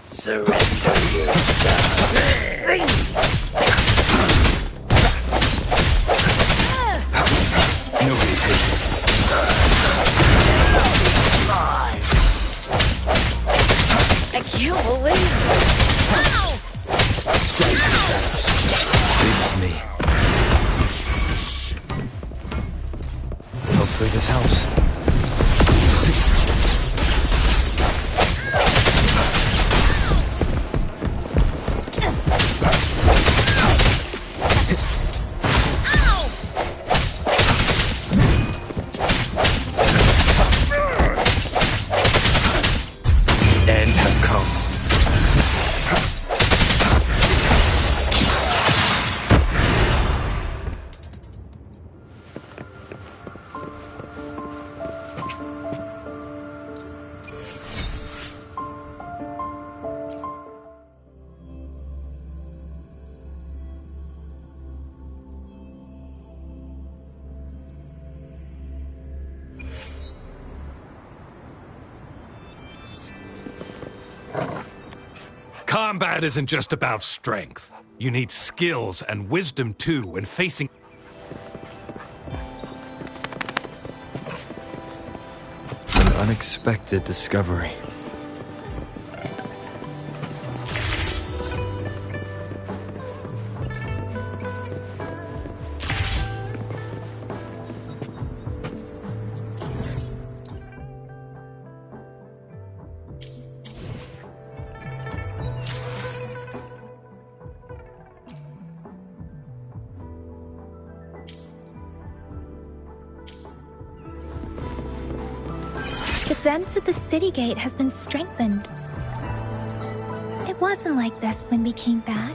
Surrender your stuff. Nobody takes it. I can't believe it. Strike the shadows. Leave it to me. Hopefully this helps. End has come. Combat isn't just about strength. You need skills and wisdom too when facing... An unexpected discovery. Defense at the city gate has been strengthened. It wasn't like this when we came back.